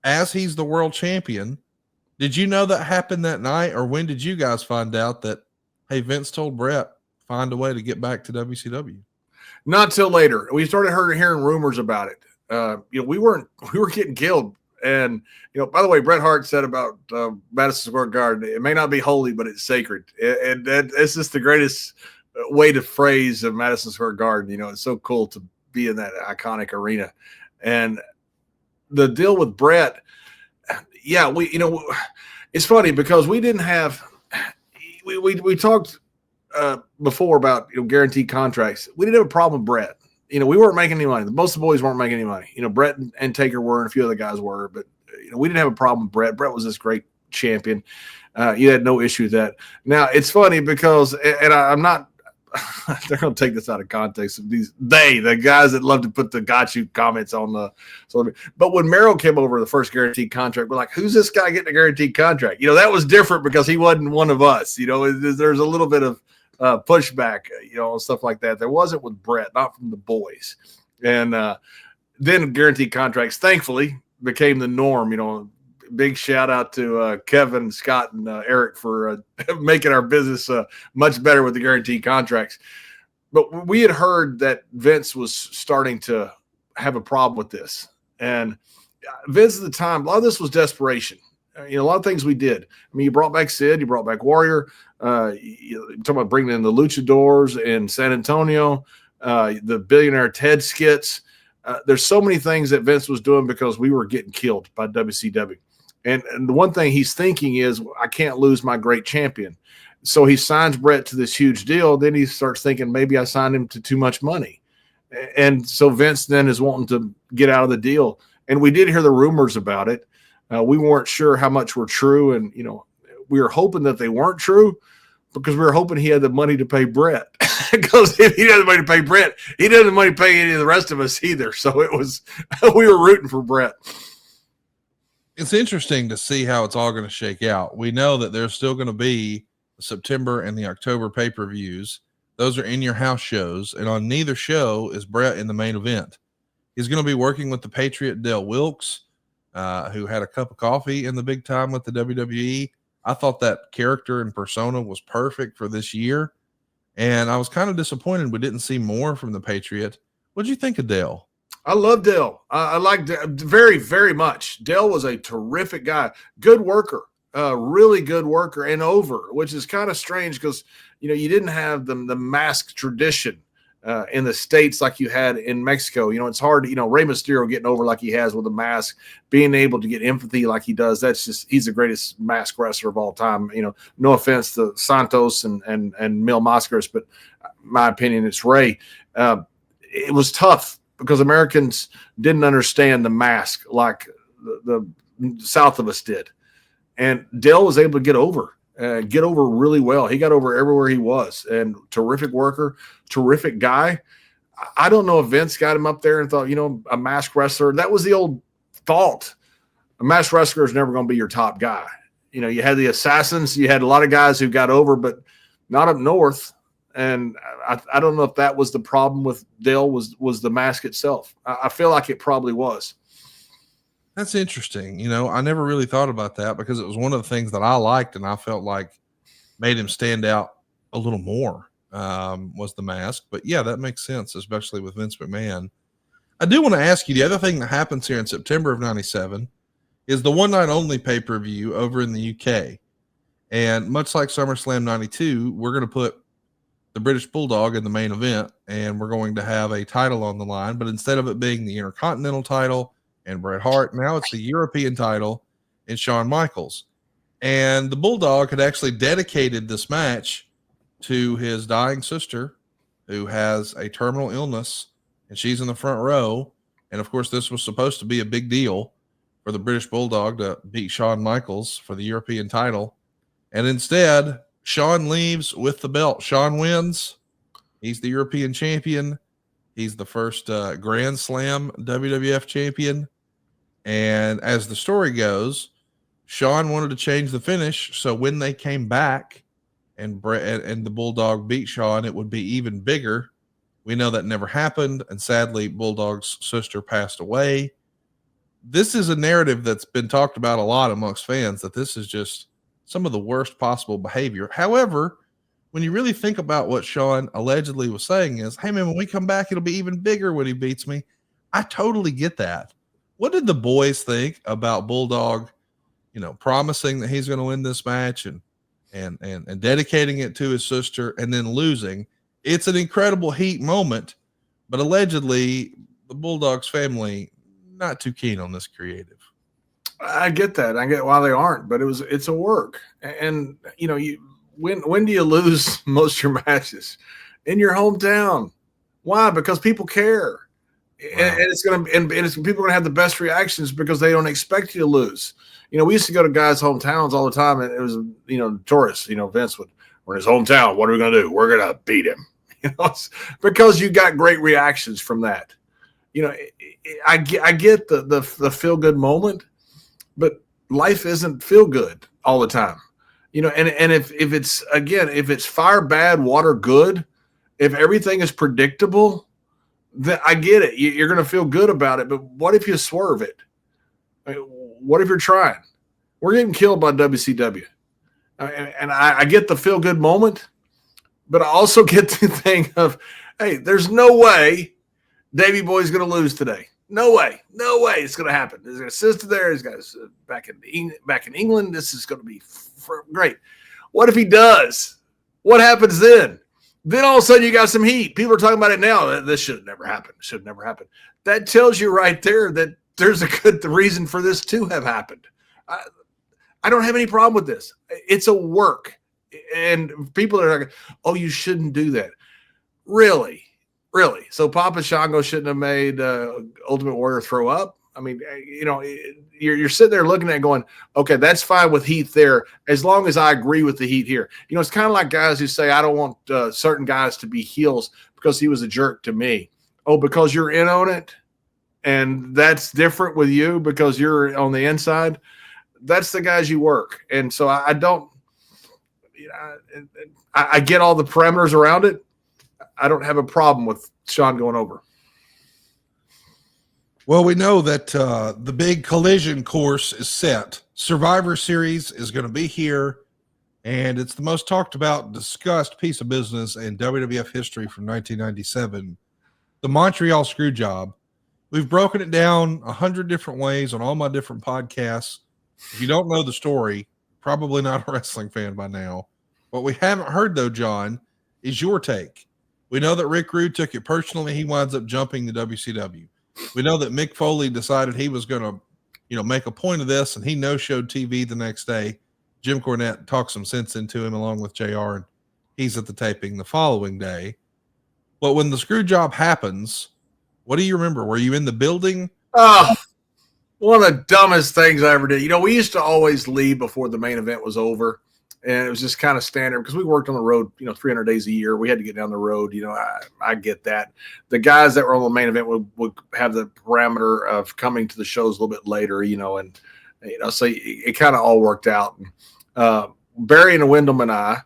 as he's the world champion. Did you know that happened that night, or when did you guys find out that, hey, Vince told Bret, find a way to get back to WCW? Not till later. We started hearing rumors about it. We were getting killed. And, by the way, Bret Hart said about Madison Square Garden, it may not be holy, but it's sacred. And it's just the greatest way to phrase of Madison Square Garden. It's so cool to be in that iconic arena. And the deal with Bret, it's funny because we didn't have – we talked before about guaranteed contracts. We didn't have a problem with Bret. We weren't making any money. Most of the boys weren't making any money. Bret and Taker were, and a few other guys were, but we didn't have a problem with Bret. Bret was this great champion. You had no issue with that. Now it's funny because, and I'm not. They're going to take this out of context. The guys that love to put the "got you" comments on the. But when Merrill came over the first guaranteed contract, we're like, "Who's this guy getting a guaranteed contract?" That was different because he wasn't one of us. There's a little bit of pushback, stuff like that. There wasn't with Bret, not from the boys. And then guaranteed contracts, thankfully, became the norm. Big shout out to Kevin, Scott, and Eric for making our business much better with the guaranteed contracts. But we had heard that Vince was starting to have a problem with this. And Vince at the time, a lot of this was desperation. A lot of things we did. You brought back Sid, you brought back Warrior. You talking about bringing in the Luchadors in San Antonio, the Billionaire Ted skits. There's so many things that Vince was doing because we were getting killed by WCW. And the one thing he's thinking is, I can't lose my great champion. So he signs Bret to this huge deal. Then he starts thinking, maybe I signed him to too much money. And so Vince then is wanting to get out of the deal. And we did hear the rumors about it. We weren't sure how much were true. And, we were hoping that they weren't true because we were hoping he had the money to pay Bret. Because if he didn't have the money to pay Bret, he didn't have the money to pay any of the rest of us either. So we were rooting for Bret. It's interesting to see how it's all going to shake out. We know that there's still going to be the September and the October pay-per-views. Those are in your house shows, and on neither show is Bret in the main event. He's going to be working with the Patriot Dale Wilkes, who had a cup of coffee in the big time with the WWE. I thought that character and persona was perfect for this year, and I was kind of disappointed we didn't see more from the Patriot. What did you think of Dale? I love Dale. I like Dale very, very much. Dale was a terrific guy, good worker, really good worker, and over, which is kind of strange because you didn't have the mask tradition in the States like you had in Mexico. It's hard. Rey Mysterio getting over like he has with a mask, being able to get empathy like he does. He's the greatest mask wrestler of all time. No offense to Santos and Mil Mascaras, but my opinion, it's Rey. It was tough because Americans didn't understand the mask like the South of us did. And Dale was able to get over really well. He got over everywhere he was, and terrific worker, terrific guy. I don't know if Vince got him up there and thought, a masked wrestler. That was the old thought. A masked wrestler is never going to be your top guy. You had the Assassins. You had a lot of guys who got over, but not up north. And I don't know if that was the problem with Dale was the mask itself. I feel like it probably was. That's interesting. I never really thought about that because it was one of the things that I liked and I felt like made him stand out a little more, was the mask. But yeah, that makes sense, especially with Vince McMahon. I do want to ask you, the other thing that happens here in September of 97 is the one night only pay-per-view over in the UK. And much like SummerSlam 92, we're going to put the British Bulldog in the main event, and we're going to have a title on the line. But instead of it being the Intercontinental title and Bret Hart, now it's the European title and Shawn Michaels. And the Bulldog had actually dedicated this match to his dying sister, who has a terminal illness, and she's in the front row. And of course, this was supposed to be a big deal for the British Bulldog to beat Shawn Michaels for the European title. And instead, Shawn leaves with the belt. Shawn wins. He's the European champion. He's the first Grand Slam WWF champion. And as the story goes, Shawn wanted to change the finish, so when they came back and Bret and the Bulldog beat Shawn, it would be even bigger. We know that never happened, and sadly, Bulldog's sister passed away. This is a narrative that's been talked about a lot amongst fans, that this is just some of the worst possible behavior. However, when you really think about what Shawn allegedly was saying is, hey man, when we come back, it'll be even bigger when he beats me. I totally get that. What did the boys think about Bulldog, promising that he's going to win this match and dedicating it to his sister and then losing? It's an incredible heat moment, but allegedly the Bulldog's family not too keen on this creative. I get that. I get why they aren't, but it's a work. And when do you lose most of your matches? In your hometown. Why? Because people care. Wow. And it's going to, and people are going to have the best reactions because they don't expect you to lose. We used to go to guys' hometowns all the time, and it was, tourists, Vince we're in his hometown. What are we going to do? We're going to beat him, because you got great reactions from that. I get the feel good moment, but life isn't feel good all the time, and if it's fire bad, water good, if everything is predictable, then I get it. You're going to feel good about it. But what if you swerve it? What if you're trying? We're getting killed by WCW. And I get the feel good moment, but I also get the thing of, hey, there's no way Davey Boy's going to lose today. No way it's going to happen. There's a sister there. He's got back in England. This is going to be great. What if he does? What happens then? Then all of a sudden you got some heat. People are talking about it now. This should have never happened. Should have never happened. That tells you right there that there's a good reason for this to have happened. I don't have any problem with this. It's a work. And people are like, oh, you shouldn't do that. Really? So Papa Shango shouldn't have made Ultimate Warrior throw up? I mean, you're sitting there looking at it going, okay, that's fine with Heath there, as long as I agree with the Heat here. It's kind of like guys who say, I don't want certain guys to be heels because he was a jerk to me. Oh, because you're in on it? And that's different with you because you're on the inside? That's the guys you work. And so I don't – I get all the parameters around it. I don't have a problem with Shawn going over. Well, we know that the big collision course is set. Survivor Series is going to be here, and it's the most talked about, discussed piece of business in WWF history from 1997, the Montreal Screwjob. We've broken it down 100 different ways on all my different podcasts. If you don't know the story, probably not a wrestling fan by now. What we haven't heard, though, John, is your take. We know that Rick Rude took it personally. He winds up jumping the WCW. We know that Mick Foley decided he was going to, make a point of this, and he no-showed TV the next day. Jim Cornette talked some sense into him along with JR, and he's at the taping the following day. But when the screw job happens, what do you remember? Were you in the building? Oh, one of the dumbest things I ever did. We used to always leave before the main event was over. And it was just kind of standard because we worked on the road, 300 days a year. We had to get down the road. I get that. The guys that were on the main event would have the parameter of coming to the shows a little bit later, so it kind of all worked out. Barry and Wyndham and I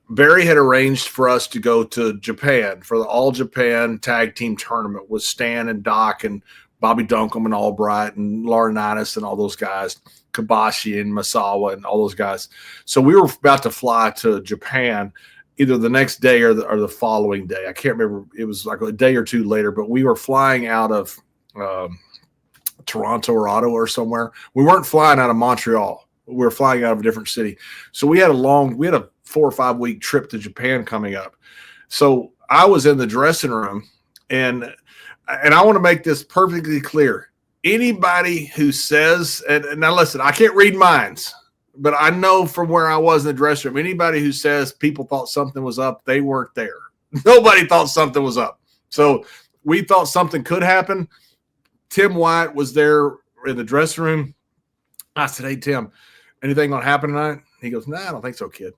Barry had arranged for us to go to Japan for the All Japan Tag Team Tournament with Stan and Doc and Bobby Duncombe and Albright and Laurinaitis and all those guys, Kabashi and Masawa and all those guys. So we were about to fly to Japan either the next day or the following day. I can't remember. It was like a day or two later, but we were flying out of Toronto or Ottawa or somewhere. We weren't flying out of Montreal. We were flying out of a different city. So we had a 4 or 5 week trip to Japan coming up. So I was in the dressing room, and I want to make this perfectly clear. Anybody who says, and now listen, I can't read minds, but I know from where I was in the dressing room, anybody who says people thought something was up, they weren't there. Nobody thought something was up. So we thought something could happen. Tim White was there in the dressing room. I said, "Hey, Tim, anything going to happen tonight?" He goes, "Nah, I don't think so, kid."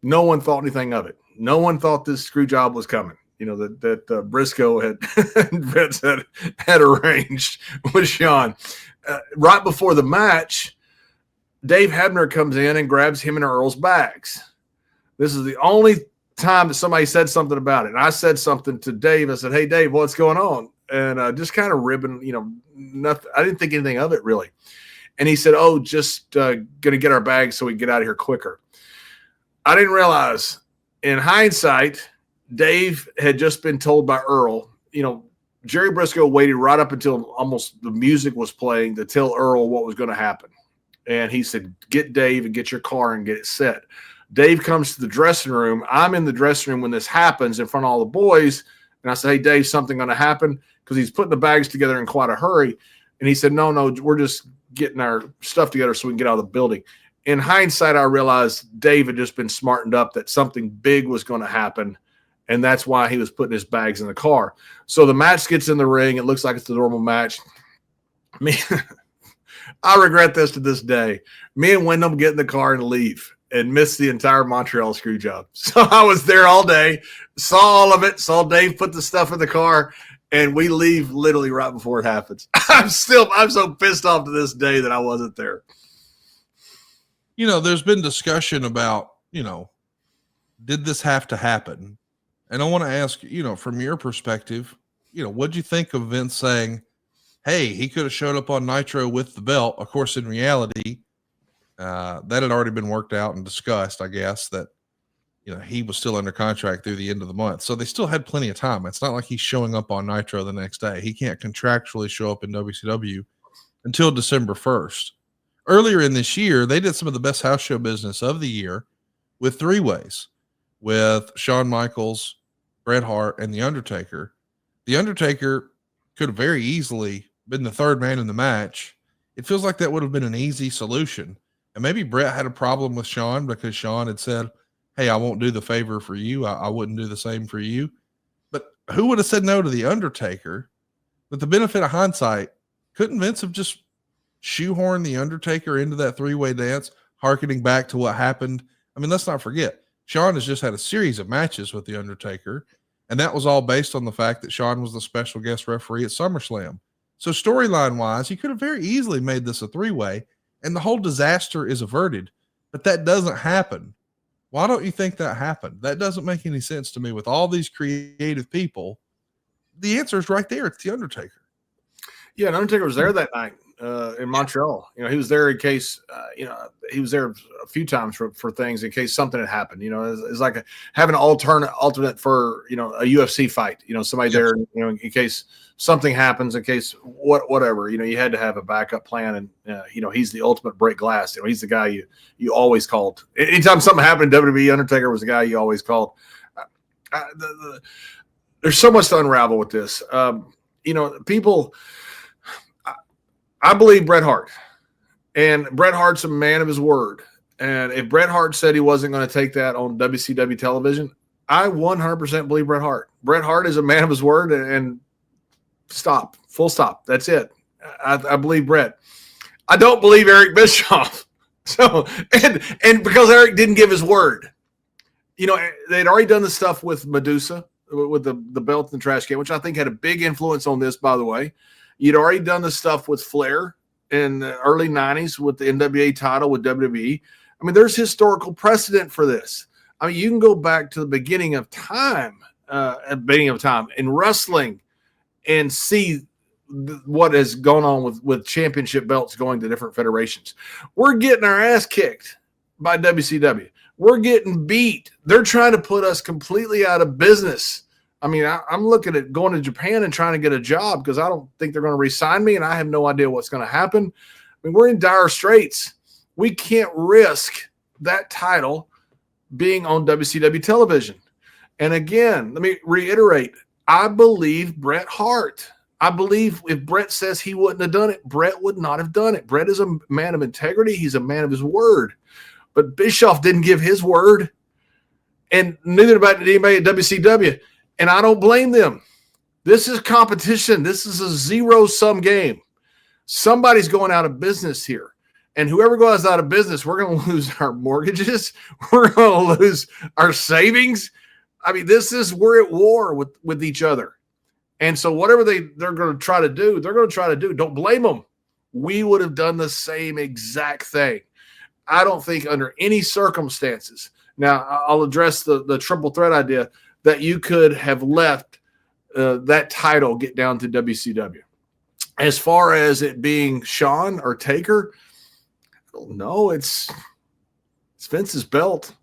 No one thought anything of it. No one thought this screw job was coming. You know, that Briscoe had arranged with Sean. Right before the match, Dave Hebner comes in and grabs him and Earl's bags. This is the only time that somebody said something about it. And I said something to Dave. I said, "Hey, Dave, what's going on?" And just kind of ribbing, nothing. I didn't think anything of it really. And he said, "Oh, just going to get our bags so we can get out of here quicker." I didn't realize, in hindsight, Dave had just been told by Earl, Jerry Briscoe waited right up until almost the music was playing to tell Earl what was going to happen. And he said, "Get Dave and get your car and get it set." Dave comes to the dressing room. I'm in the dressing room when this happens in front of all the boys. And I said, "Hey, Dave, something going to happen?" Because he's putting the bags together in quite a hurry. And he said, no, we're just getting our stuff together so we can get out of the building. In hindsight, I realized Dave had just been smartened up that something big was going to happen. And that's why he was putting his bags in the car. So the match gets in the ring. It looks like it's the normal match. I regret this to this day. Me and Wyndham get in the car and leave and miss the entire Montreal screw job. So I was there all day, saw all of it, saw Dave put the stuff in the car, and we leave literally right before it happens. I'm so pissed off to this day that I wasn't there. There's been discussion about, did this have to happen? And I want to ask, from your perspective, what'd you think of Vince saying, "Hey, he could have showed up on Nitro with the belt"? Of course, in reality, that had already been worked out and discussed, I guess, that, he was still under contract through the end of the month. So they still had plenty of time. It's not like he's showing up on Nitro the next day. He can't contractually show up in WCW until December 1st. Earlier in this year, they did some of the best house show business of the year with 3-ways with Shawn Michaels, Bret Hart, and The Undertaker. The Undertaker could have very easily been the third man in the match. It feels like that would have been an easy solution. And maybe Bret had a problem with Shawn because Shawn had said, "Hey, I won't do the favor for you. I wouldn't do the same for you." But who would have said no to The Undertaker? With the benefit of hindsight, couldn't Vince have just shoehorned The Undertaker into that 3-way dance, hearkening back to what happened? I mean, let's not forget, Shawn has just had a series of matches with The Undertaker, and that was all based on the fact that Shawn was the special guest referee at SummerSlam. So storyline-wise, he could have very easily made this a 3-way, and the whole disaster is averted. But that doesn't happen. Why don't you think that happened? That doesn't make any sense to me with all these creative people. The answer is right there. It's The Undertaker. Yeah, and Undertaker was there that night in Montreal. He was there in case, he was there a few times for things in case something had happened. It's like having an alternate for, a UFC fight, somebody there, in case something happens, in case whatever, you had to have a backup plan. And, he's the ultimate break glass. He's the guy you always called. Anytime something happened in WWE, Undertaker was the guy you always called. There's so much to unravel with this. People, I believe Bret Hart, and Bret Hart's a man of his word. And if Bret Hart said he wasn't going to take that on WCW television, I 100% believe Bret Hart. Bret Hart is a man of his word, and stop, full stop. That's it. I believe Bret. I don't believe Eric Bischoff. So, and because Eric didn't give his word, they'd already done the stuff with Medusa, with the belt and the trash can, which I think had a big influence on this, by the way. You'd already done the stuff with Flair in the early 90s with the NWA title with WWE. I mean, there's historical precedent for this. I mean, you can go back to the beginning of time in wrestling and see what has gone on with championship belts going to different federations. We're getting our ass kicked by WCW. We're getting beat. They're trying to put us completely out of business. I mean, I'm looking at going to Japan and trying to get a job because I don't think they're going to re-sign me, and I have no idea what's going to happen. I mean, we're in dire straits. We can't risk that title being on WCW television. And again, let me reiterate, I believe Bret Hart. I believe if Bret says he wouldn't have done it, Bret would not have done it. Bret is a man of integrity. He's a man of his word. But Bischoff didn't give his word, and neither did anybody at WCW. And I don't blame them. This is competition. This is a zero-sum game. Somebody's going out of business here. And whoever goes out of business, we're going to lose our mortgages. We're going to lose our savings. I mean, we're at war with each other. And so whatever they're going to try to do, they're going to try to do. Don't blame them. We would have done the same exact thing. I don't think under any circumstances. Now, I'll address the triple threat idea that you could have left that title get down to WCW. As far as it being Shawn or Taker, I don't know. It's Vince's belt.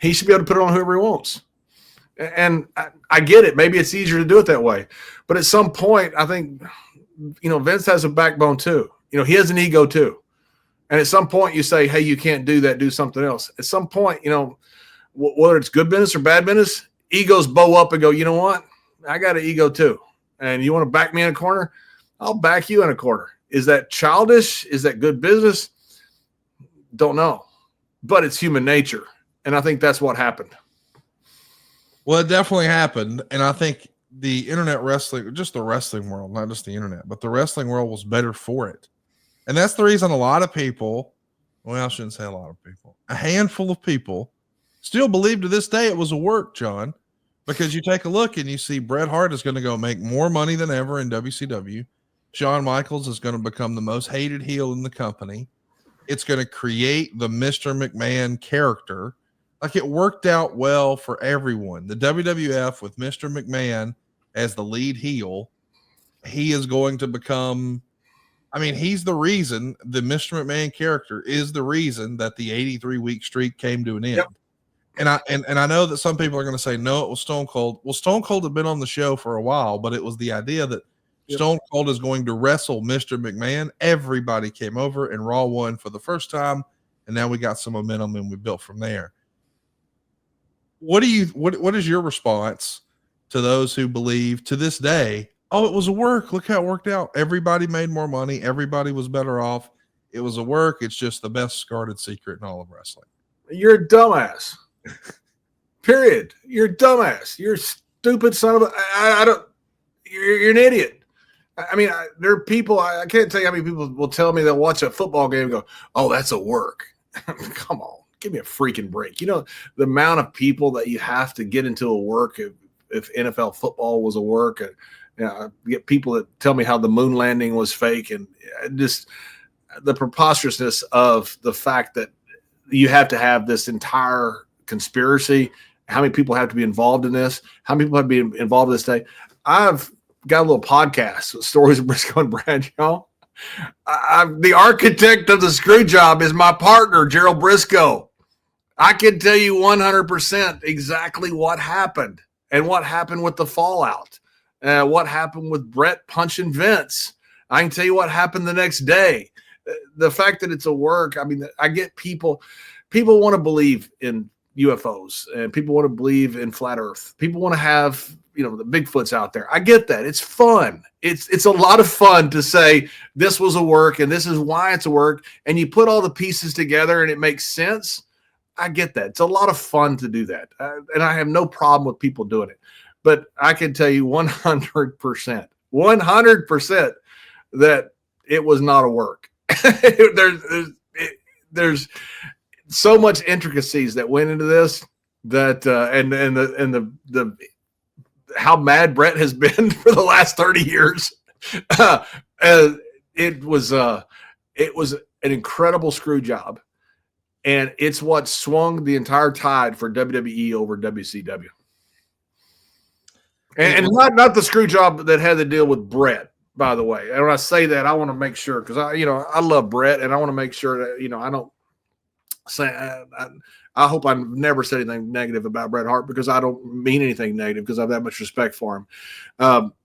He should be able to put it on whoever he wants. And I get it. Maybe it's easier to do it that way. But at some point, I think, Vince has a backbone too. He has an ego too. And at some point you say, hey, you can't do that, do something else. At some point, whether it's good business or bad business, egos bow up and go, you know what? I got an ego too. And you want to back me in a corner? I'll back you in a corner. Is that childish? Is that good business? Don't know. But it's human nature. And I think that's what happened. Well, it definitely happened. And I think the internet wrestling, just the wrestling world, not just the internet, but the wrestling world was better for it. And that's the reason a lot of people, well, I shouldn't say a lot of people, a handful of people still believe to this day it was a work, John, because you take a look and you see Bret Hart is going to go make more money than ever in WCW. Shawn Michaels is going to become the most hated heel in the company. It's going to create the Mr. McMahon character. Like, it worked out well for everyone. The WWF with Mr. McMahon as the lead heel, he is going to become, he's the reason, the Mr. McMahon character is the reason that the 83-week streak came to an end. Yep. And I know that some people are going to say, no, it was Stone Cold. Well, Stone Cold had been on the show for a while, but it was the idea that Stone Cold is going to wrestle Mr. McMahon. Everybody came over and Raw won for the first time. And now we got some momentum and we built from there. What is your response to those who believe to this day, oh, it was a work. Look how it worked out. Everybody made more money. Everybody was better off. It was a work. It's just the best guarded secret in all of wrestling. You're a dumbass. Period. You're a dumbass. You're a stupid son of a. I don't. You're an idiot. There are people. I can't tell you how many people will tell me they'll watch a football game and go, "Oh, that's a work." Come on, give me a freaking break. The amount of people that you have to get into a work if NFL football was a work. I get people that tell me how the moon landing was fake, and just the preposterousness of the fact that you have to have this entire conspiracy. How many people have to be involved in this? How many people have to be involved in this day? I've got a little podcast with Stories of Briscoe and Bradshaw. The architect of the screw job is my partner, Gerald Briscoe. I can tell you 100% exactly what happened and what happened with the fallout. What happened with Bret punching Vince. I can tell you what happened the next day. The fact that it's a work, I get people want to believe in UFOs and people want to believe in flat earth. People want to have, the Bigfoots out there. I get that. It's fun. It's a lot of fun to say this was a work and this is why it's a work. And you put all the pieces together and it makes sense. I get that. It's a lot of fun to do that. And I have no problem with people doing it. But I can tell you 100% that it was not a work. There's so much intricacies that went into this that and the how mad Bret has been for the last 30 years. It was an incredible screw job, and it's what swung the entire tide for WWE over WCW. And not the screw job that had to deal with Brett, by the way. And when I say that, I want to make sure, because I love Brett, and I want to make sure that I don't say I hope I never said anything negative about Bret Hart, because I don't mean anything negative, because I have that much respect for him.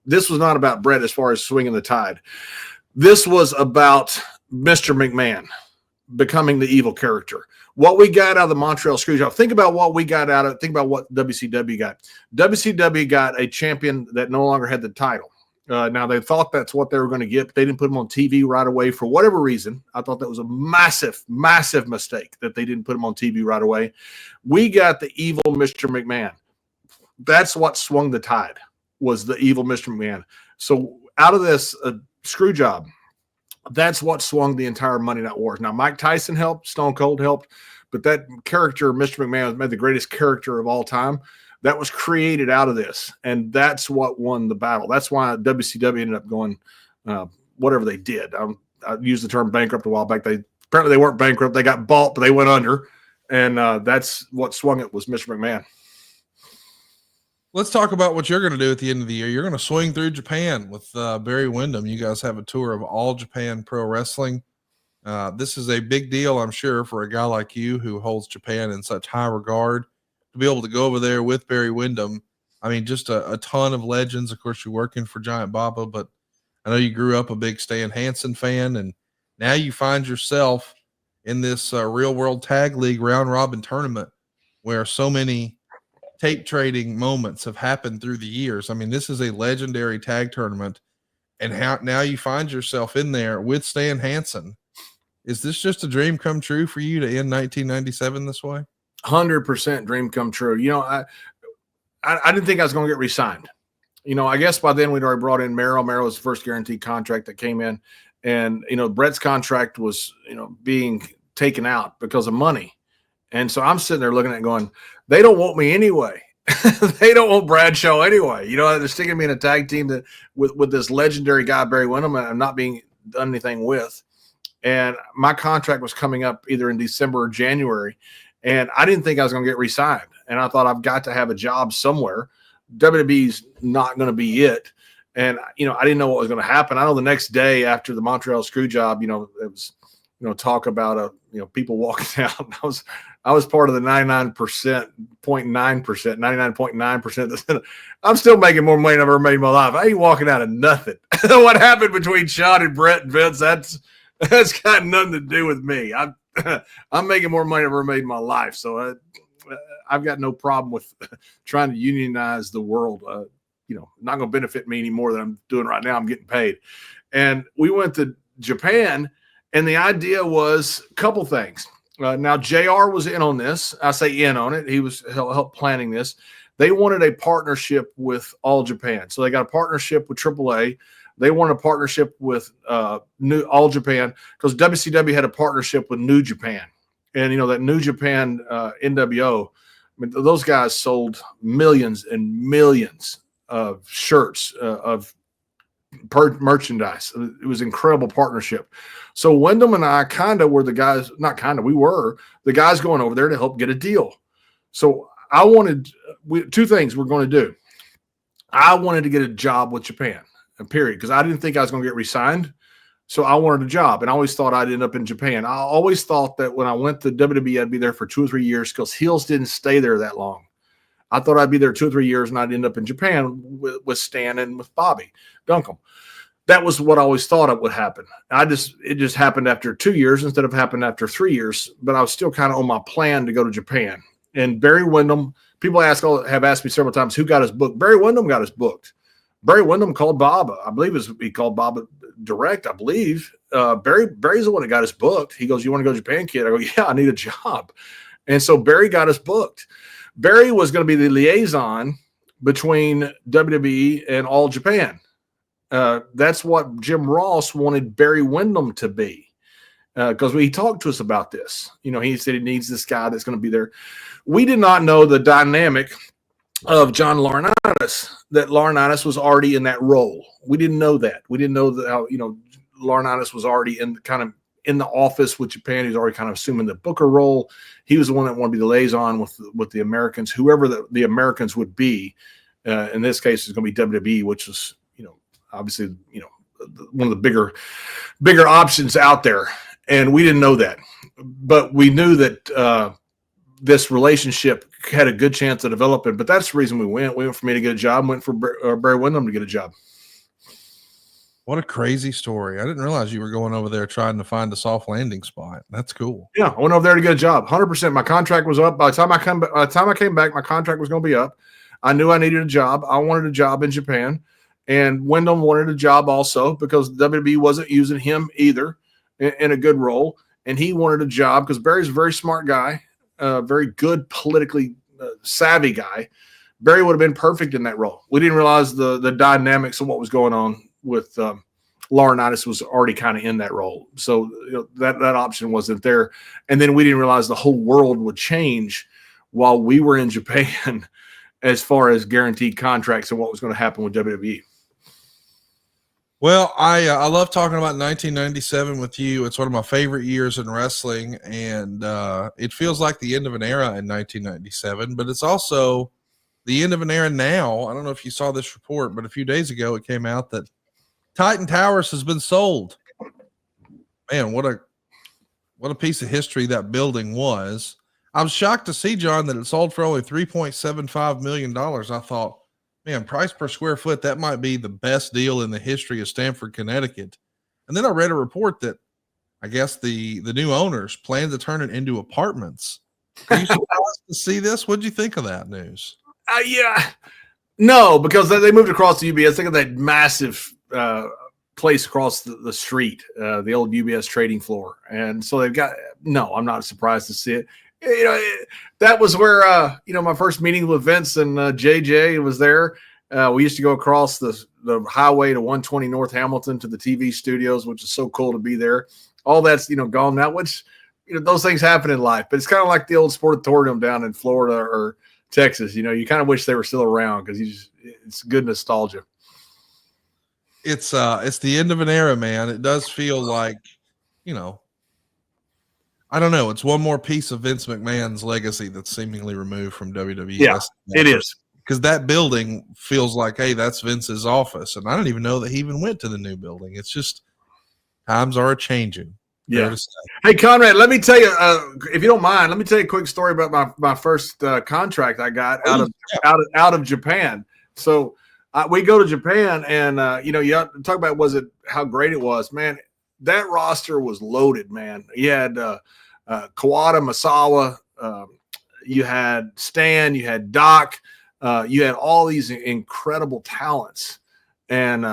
This was not about Bret as far as swinging the tide. This was about Mr. McMahon becoming the evil character. What we got out of the Montreal Screwjob. Think about what we got out of. Think about what WCW got. WCW got a champion that no longer had the title. Now, they thought that's what they were going to get, but they didn't put him on TV right away for whatever reason. I thought that was a massive, massive mistake that they didn't put him on TV right away. We got the evil Mr. McMahon. That's what swung the tide, was the evil Mr. McMahon. So out of this screw job, that's what swung the entire Monday Night Wars. Now, Mike Tyson helped, Stone Cold helped, but that character, Mr. McMahon, was made the greatest character of all time. That was created out of this, and that's what won the battle. That's why WCW ended up going whatever they did. I used the term bankrupt a while back. Apparently they weren't bankrupt. They got bought, but they went under, and that's what swung it, was Mr. McMahon. Let's talk about what you're going to do at the end of the year. You're going to swing through Japan with Barry Windham. You guys have a tour of All Japan Pro Wrestling. This is a big deal, I'm sure, for a guy like you who holds Japan in such high regard. To be able to go over there with Barry Windham, I mean, just a ton of legends. Of course, you're working for Giant Baba, but I know you grew up a big Stan Hansen fan, and now you find yourself in this real world tag league round robin tournament where so many tape trading moments have happened through the years. I mean, this is a legendary tag tournament, and now you find yourself in there with Stan Hansen. Is this just a dream come true for you to end 1997 this way? 100% dream come true. I didn't think I was going to get re-signed. I guess by then we'd already brought in Merrill. Merrill was the first guaranteed contract that came in. And, Brett's contract was, being taken out because of money. And so I'm sitting there looking at it going, they don't want me anyway. They don't want Bradshaw anyway. They're sticking me in a tag team that with this legendary guy, Barry Windham, and I'm not being done anything with. And my contract was coming up either in December or January. And I didn't think I was going to get re-signed. And I thought, I've got to have a job somewhere. WWE's not going to be it. And, I didn't know what was going to happen. I know the next day after the Montreal screw job, it was, talk about, people walking out. I was part of the 99.9%. I'm still making more money than I've ever made in my life. I ain't walking out of nothing. What happened between Sean and Brett and Vince, that's got nothing to do with me. I'm making more money than I've ever made in my life. So I've got no problem with trying to unionize the world. Not going to benefit me any more than I'm doing right now. I'm getting paid. And we went to Japan, and the idea was a couple things. Now, JR was in on this. I say in on it. He was help planning this. They wanted a partnership with All Japan. So they got a partnership with AAA. They wanted a partnership with All Japan, because WCW had a partnership with New Japan. And, that New Japan NWO, I mean, those guys sold millions and millions of shirts, of merchandise. It was an incredible partnership. So Windham and I were the guys, we were the guys going over there to help get a deal. So I wanted two things we're going to do. I wanted to get a job with Japan, period, because I didn't think I was going to get re-signed. So I wanted a job, and I always thought I'd end up in Japan. I always thought that when I went to WWE, I'd be there for 2 or 3 years, because heels didn't stay there that long. I thought I'd be there 2 or 3 years, and I'd end up in Japan with Stan and with Bobby Duncombe. That was what I always thought it would happen. It just happened after 2 years instead of happened after 3 years, but I was still kind of on my plan to go to Japan. And Barry Windham, people have asked me several times, who got us booked? Barry Windham got us booked. Barry Windham called Baba. I believe he called Baba direct, I believe. Barry's the one that got us booked. He goes, "You want to go to Japan, kid?" I go, "Yeah, I need a job." And so Barry got us booked. Barry was going to be the liaison between WWE and All Japan. That's what Jim Ross wanted Barry Windham to be, because he talked to us about this. He said he needs this guy that's going to be there. We did not know the dynamic of John Laurinaitis, that Laurinaitis was already in that role. We didn't know that. We didn't know that how Laurinaitis was already in the office with Japan. He was already kind of assuming the Booker role. He was the one that wanted to be the liaison with the Americans, whoever the Americans would be. In this case, it's going to be WWE, which was, obviously, one of the bigger options out there. And we didn't know that, but we knew that this relationship had a good chance of developing. But that's the reason we went. We went for me to get a job, went for Barry Windham to get a job. What a crazy story. I didn't realize you were going over there trying to find a soft landing spot. That's cool. Yeah, I went over there to get a job. 100%. My contract was up. By the time I came back, my contract was going to be up. I knew I needed a job. I wanted a job in Japan. And Wyndham wanted a job also because WWE wasn't using him either in a good role. And he wanted a job because Barry's a very smart guy, very good politically savvy guy. Barry would have been perfect in that role. We didn't realize the dynamics of what was going on with Laurinaitis was already kind of in that role. So that option wasn't there. And then we didn't realize the whole world would change while we were in Japan as far as guaranteed contracts and what was going to happen with WWE. Well, I love talking about 1997 with you. It's one of my favorite years in wrestling, and it feels like the end of an era in 1997, but it's also the end of an era now. I don't know if you saw this report, but a few days ago it came out that Titan Towers has been sold. Man, what a piece of history that building was. I was shocked to see, John, that it sold for only $3.75 million. I thought, man, price per square foot, that might be the best deal in the history of Stamford, Connecticut. And then I read a report that I guess the new owners plan to turn it into apartments. Are you surprised to see this? What'd you think of that news? Yeah. No, because they moved across the UBS. Think of that massive place across the street, the old UBS trading floor. And so they've got, no, I'm not surprised to see it. That was where, my first meeting with Vince and JJ was there. We used to go across the highway to 120 North Hamilton to the TV studios, which is so cool to be there. All that's, gone now, which, those things happen in life, but it's kind of like the old Sportatorium down in Florida or Texas. You kind of wish they were still around because it's good nostalgia. It's the end of an era, man. It does feel like, I don't know. It's one more piece of Vince McMahon's legacy that's seemingly removed from WWE. Yeah, it is. Because that building feels like, hey, that's Vince's office. And I don't even know that he even went to the new building. It's just times are changing. Yeah. Hey, Conrad, let me tell you, if you don't mind, let me tell you a quick story about my first contract I got out of Japan. So we go to Japan, and you talk about how great it was, man. That roster was loaded, man. You had Kawada, Masawa, you had Stan, you had Doc, you had all these incredible talents, and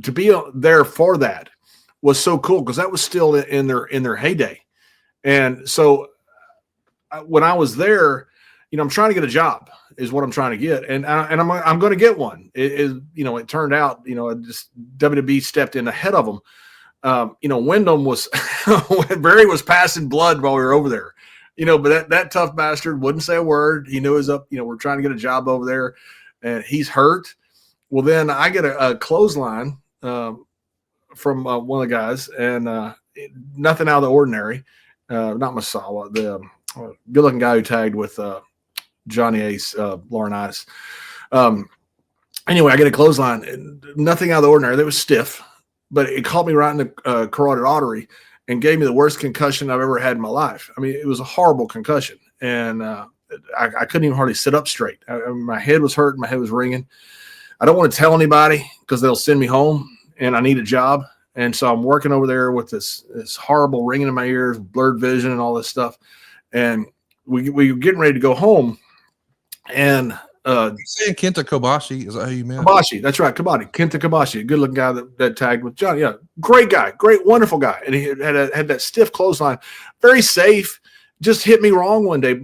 to be there for that was so cool because that was still in their heyday. And so when I was there, I'm trying to get a job is what I'm trying to get. And I'm going to get one. It turned out, just WWE stepped in ahead of them. Wyndham was, Barry was passing blood while we were over there, but that tough bastard wouldn't say a word. He knew his up, we're trying to get a job over there and he's hurt. Well, then I get a clothesline, from one of the guys, and nothing out of the ordinary. Not Masawa, the good-looking guy who tagged with Johnny Ace, Laurinaitis. Anyway, I get a clothesline, and nothing out of the ordinary. That was stiff, but it caught me right in the carotid artery and gave me the worst concussion I've ever had in my life. I mean, it was a horrible concussion, and I couldn't even hardly sit up straight. My head was hurting. My head was ringing. I don't want to tell anybody because they'll send me home. And I need a job. And so I'm working over there with this horrible ringing in my ears, blurred vision and all this stuff. And we were getting ready to go home. And you're saying Kenta Kobashi, is that who you meant? Kobashi, that's right. Kenta Kobashi, a good looking guy that tagged with John. Yeah, great guy, great, wonderful guy. And he had that stiff clothesline, very safe, just hit me wrong one day,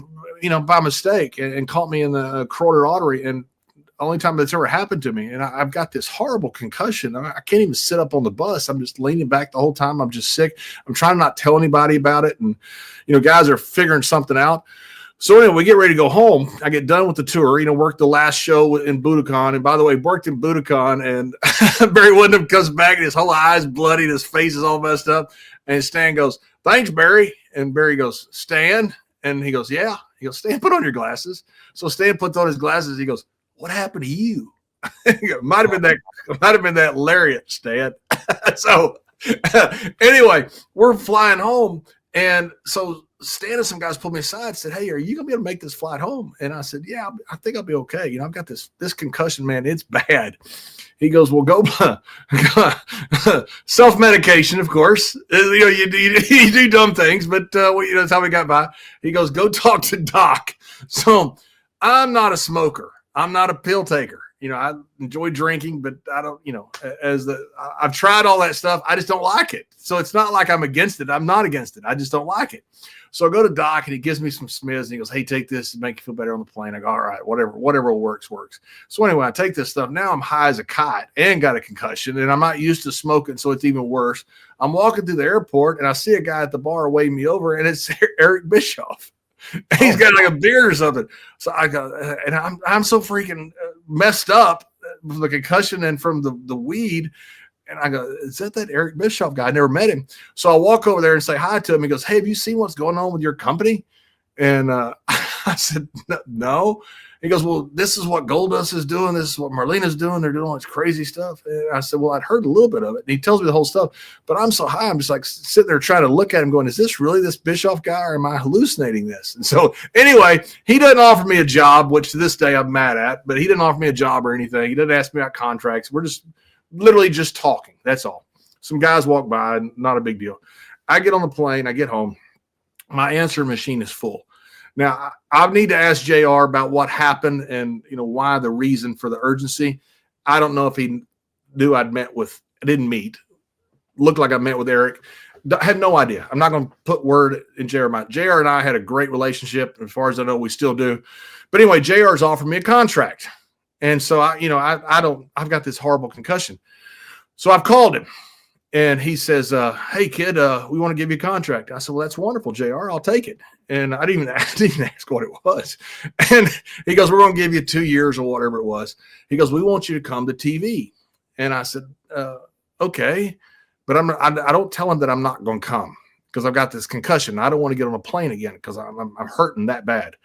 by mistake and caught me in the carotid artery. And only time that's ever happened to me. And I've got this horrible concussion. I can't even sit up on the bus. I'm just leaning back the whole time. I'm just sick. I'm trying to not tell anybody about it. And, guys are figuring something out. So anyway, we get ready to go home. I get done with the tour, worked the last show in Budokan. And by the way, worked in Budokan, and Barry Windham comes back and his whole eye's bloody and his face is all messed up. And Stan goes, "Thanks, Barry." And Barry goes, "Stan?" And he goes, "Yeah." He goes, "Stan, put on your glasses." So Stan puts on his glasses. He goes, what happened to you? Might have been that lariat, Stan. So anyway, we're flying home. And so Stan and some guys pulled me aside and said, hey, are you going to be able to make this flight home? And I said, yeah, I think I'll be okay. You know, I've got this concussion, man. It's bad. He goes, well, go self-medication, of course. You know, you do dumb things, but you know, that's how we got by. He goes, go talk to Doc. So I'm not a smoker. I'm not a pill taker. You know, I enjoy drinking, but I don't, you know, I've tried all that stuff. I just don't like it. So it's not like I'm against it. I'm not against it. I just don't like it. So I go to Doc and he gives me some Smiths and he goes, hey, take this to make you feel better on the plane. I go, all right, whatever works. So anyway, I take this stuff. Now I'm high as a kite and got a concussion and I'm not used to smoking. So it's even worse. I'm walking through the airport and I see a guy at the bar waving me over and it's Eric Bischoff. He's got like a beard or something. So I go, and I'm so freaking messed up from the concussion and from the weed. And I go, is that Eric Bischoff guy? I never met him. So I walk over there and say hi to him. He goes, hey, have you seen what's going on with your company? And I said, no. He goes, well, this is what Goldust is doing. This is what Marlena's doing. They're doing all this crazy stuff. And I said, well, I'd heard a little bit of it. And he tells me the whole stuff. But I'm so high, I'm just like sitting there trying to look at him going, is this really this Bischoff guy or am I hallucinating this? And so anyway, he doesn't offer me a job, which to this day I'm mad at. But he didn't offer me a job or anything. He didn't ask me about contracts. We're just literally just talking. That's all. Some guys walk by, not a big deal. I get on the plane. I get home. My answering machine is full. Now, I need to ask JR about what happened and, you know, why the reason for the urgency. I don't know if he knew I didn't meet. Looked like I met with Eric. I had no idea. I'm not going to put word in JR mouth. JR and I had a great relationship. As far as I know, we still do. But anyway, JR's offered me a contract. And so, I've got this horrible concussion. So I've called him. And he says, hey, kid, we want to give you a contract. I said, well, that's wonderful, JR. I'll take it. And I didn't even ask what it was. And he goes, we're going to give you 2 years or whatever it was. He goes, we want you to come to TV. And I said, okay. But I don't tell him that I'm not going to come because I've got this concussion. I don't want to get on a plane again because I'm hurting that bad.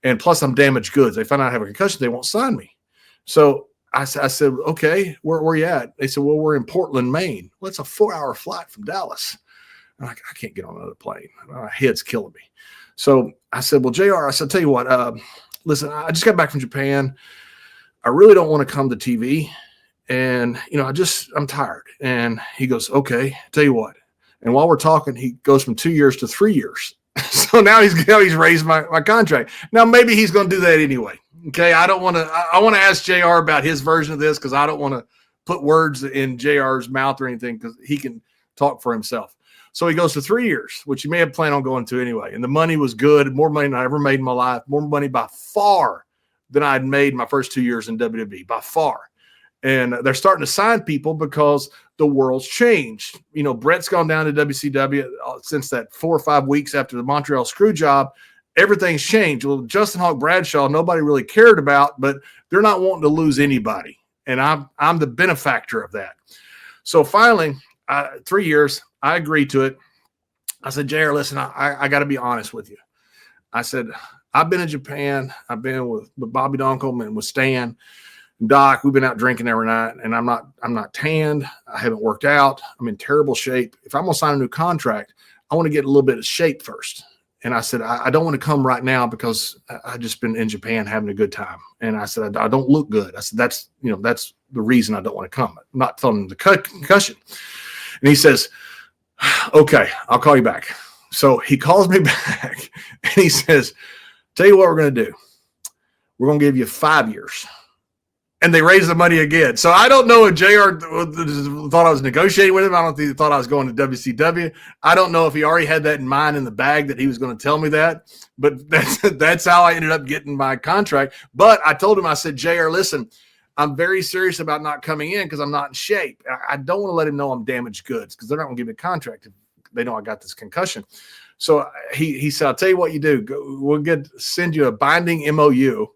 And plus, I'm damaged goods. They find out I have a concussion, they won't sign me. So I said, okay, where are you at? They said, well, we're in Portland, Maine. Well, it's a 4-hour flight from Dallas. I'm like, I can't get on another plane. My head's killing me. So I said, well, JR, I said, tell you what, listen, I just got back from Japan. I really don't want to come to TV. And, you know, I'm tired. And he goes, okay, tell you what. And while we're talking, he goes from 2 years to 3 years. So now he's raised my contract. Now, maybe he's going to do that anyway. Okay. I want to ask JR about his version of this because I don't want to put words in JR's mouth or anything because he can talk for himself. So he goes to 3 years, which he may have planned on going to anyway. And the money was good, more money than I ever made in my life, more money by far than I'd made my first 2 years in WWE, by far. And they're starting to sign people because the world's changed. You know, Brett's gone down to WCW since that 4 or 5 weeks after the Montreal screw job. Everything's changed. Well, Justin Hawk Bradshaw, nobody really cared about, but they're not wanting to lose anybody. And I'm the benefactor of that. So finally, 3 years, I agreed to it. I said, JR, listen, I got to be honest with you. I said, I've been in Japan. I've been with Bobby Duncombe and with Stan. Doc, we've been out drinking every night, and I'm not tanned. I haven't worked out. I'm in terrible shape. If I'm going to sign a new contract, I want to get a little bit of shape first. And I said, I don't want to come right now because I just been in Japan having a good time. And I said, I don't look good. I said, that's the reason I don't want to come. I'm not telling him the concussion. And he says, okay, I'll call you back. So he calls me back and he says, tell you what we're going to do. We're going to give you 5 years. And they raised the money again. So I don't know if JR thought I was negotiating with him. I don't think he thought I was going to WCW. I don't know if he already had that in mind in the bag that he was going to tell me that. But that's how I ended up getting my contract. But I told him, I said, JR, listen, I'm very serious about not coming in because I'm not in shape. I don't want to let him know I'm damaged goods because they're not going to give me a contract if they know I got this concussion. So he said, I'll tell you what you do. We'll send you a binding MOU.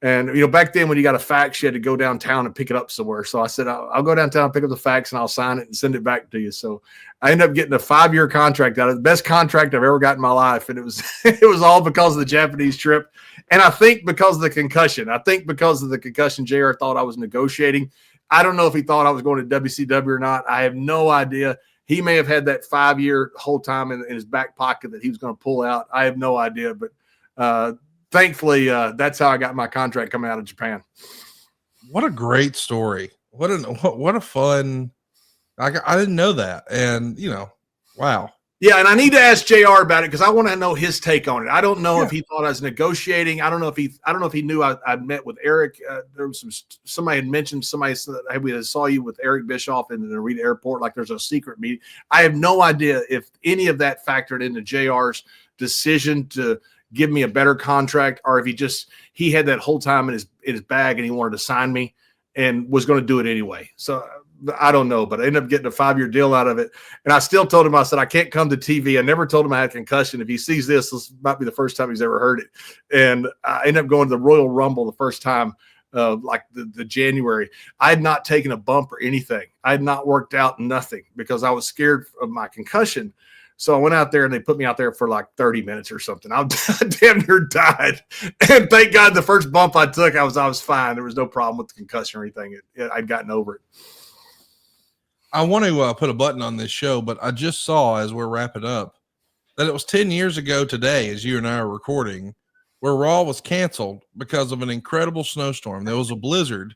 And, back then when you got a fax, you had to go downtown and pick it up somewhere. So I said, I'll go downtown, pick up the fax, and I'll sign it and send it back to you. So I ended up getting a 5-year contract out of it. The best contract I've ever got in my life. And it was all because of the Japanese trip. And I think because of the concussion. JR thought I was negotiating. I don't know if he thought I was going to WCW or not. I have no idea. He may have had that 5-year whole time in his back pocket that he was going to pull out. I have no idea. But thankfully, that's how I got my contract coming out of Japan. What a great story. What a fun. I didn't know that. And, wow. Yeah, and I need to ask JR about it because I want to know his take on it. I don't know if he thought I was negotiating. I don't know if he knew I'd met with Eric. There was somebody had mentioned somebody said, hey, we saw you with Eric Bischoff in the Narita airport, like there's a secret meeting. I have no idea if any of that factored into JR's decision to give me a better contract, or if he had that whole time in his bag and he wanted to sign me and was going to do it anyway. So I don't know, but I ended up getting a 5-year deal out of it. And I still told him, I said, I can't come to TV. I never told him I had a concussion. If he sees this might be the first time he's ever heard it. And I ended up going to the Royal Rumble the first time, like the January. I had not taken a bump or anything. I had not worked out, nothing, because I was scared of my concussion. So I went out there and they put me out there for like 30 minutes or something. I damn near died. And thank God the first bump I took, I was fine. There was no problem with the concussion or anything. I'd gotten over it. I want to put a button on this show, but I just saw as we're wrapping up that it was 10 years ago today, as you and I are recording, where Raw was canceled because of an incredible snowstorm. There was a blizzard,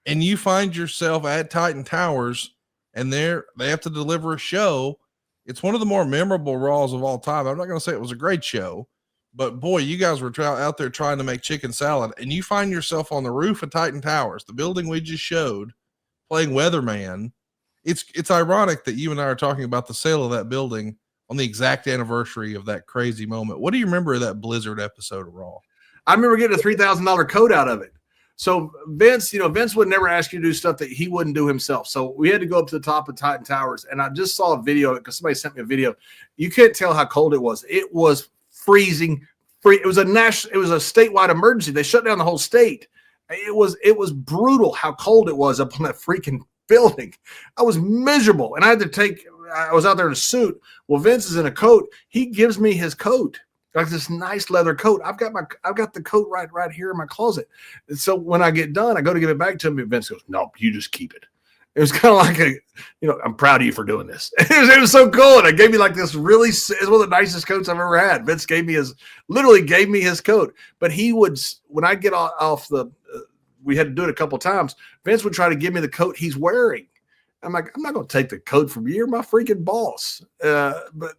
and you find yourself at Titan Towers, and they have to deliver a show. It's one of the more memorable Raws of all time. I'm not going to say it was a great show, but boy, you guys were out there trying to make chicken salad, and you find yourself on the roof of Titan Towers, the building we just showed, playing Weatherman. It's ironic that you and I are talking about the sale of that building on the exact anniversary of that crazy moment. What do you remember of that blizzard episode of Raw? I remember getting a $3,000 coat out of it. So Vince would never ask you to do stuff that he wouldn't do himself. So we had to go up to the top of Titan Towers, and I just saw a video of it because somebody sent me a video. You can't tell how cold it was. It was freezing. It was a statewide emergency. They shut down the whole state. It was brutal how cold it was up on that freaking building. I was miserable, and I was out there in a suit. Well, Vince is in a coat. He gives me his coat, like this nice leather coat. I've got the coat right here in my closet. And so when I get done, I go to give it back to him, and Vince goes, "No, you just keep it." It was kind of like I'm proud of you for doing this. It was so cool. And I gave me like this it's one of the nicest coats I've ever had. Vince literally gave me his coat, but he would, when I get off we had to do it a couple of times, Vince would try to give me the coat he's wearing. I'm like, I'm not going to take the coat from you. You're my freaking boss. But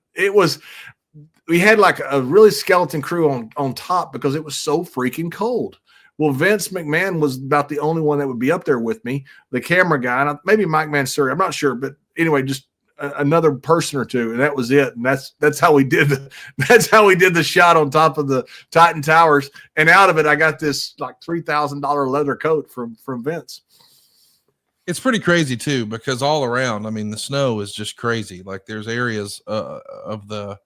we had like a really skeleton crew on top because it was so freaking cold. Well, Vince McMahon was about the only one that would be up there with me, the camera guy, and maybe Mike Mansouri. I'm not sure, but anyway, just another person or two, and that was it. And that's how we did the shot on top of the Titan Towers. And out of it, I got this like $3,000 leather coat from Vince. It's pretty crazy too, because all around, I mean, the snow is just crazy. Like there's areas of the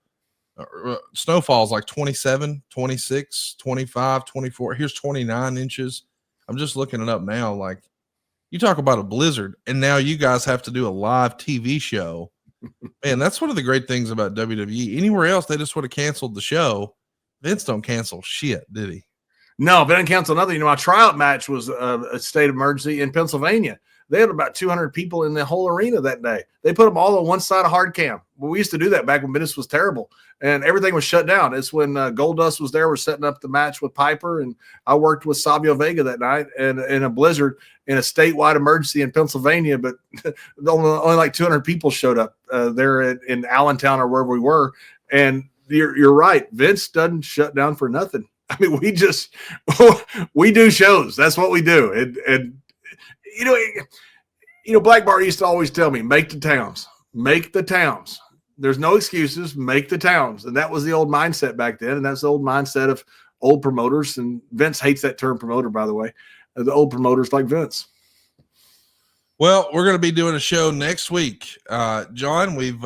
snowfall's like 27, 26, 25, 24. Here's 29 inches. I'm just looking it up now. Like, you talk about a blizzard, and now you guys have to do a live TV show. Man, that's one of the great things about WWE. Anywhere else, they just would have canceled the show. Vince don't cancel shit, did he? No, but I didn't cancel nothing. My tryout match was a state of emergency in Pennsylvania. They had about 200 people in the whole arena that day. They put them all on one side of hard cam. Well, we used to do that back when business was terrible and everything was shut down. It's when Goldust was there. We're setting up the match with Piper, and I worked with Savio Vega that night in a blizzard in a statewide emergency in Pennsylvania. But only like 200 people showed up there in Allentown or wherever we were. And you're right. Vince doesn't shut down for nothing. I mean, we do shows. That's what we do. And Black Bart used to always tell me, make the towns. There's no excuses. Make the towns. And that was the old mindset back then. And that's the old mindset of old promoters. And Vince hates that term promoter, by the way. The old promoters like Vince. Well, we're going to be doing a show next week. John, we've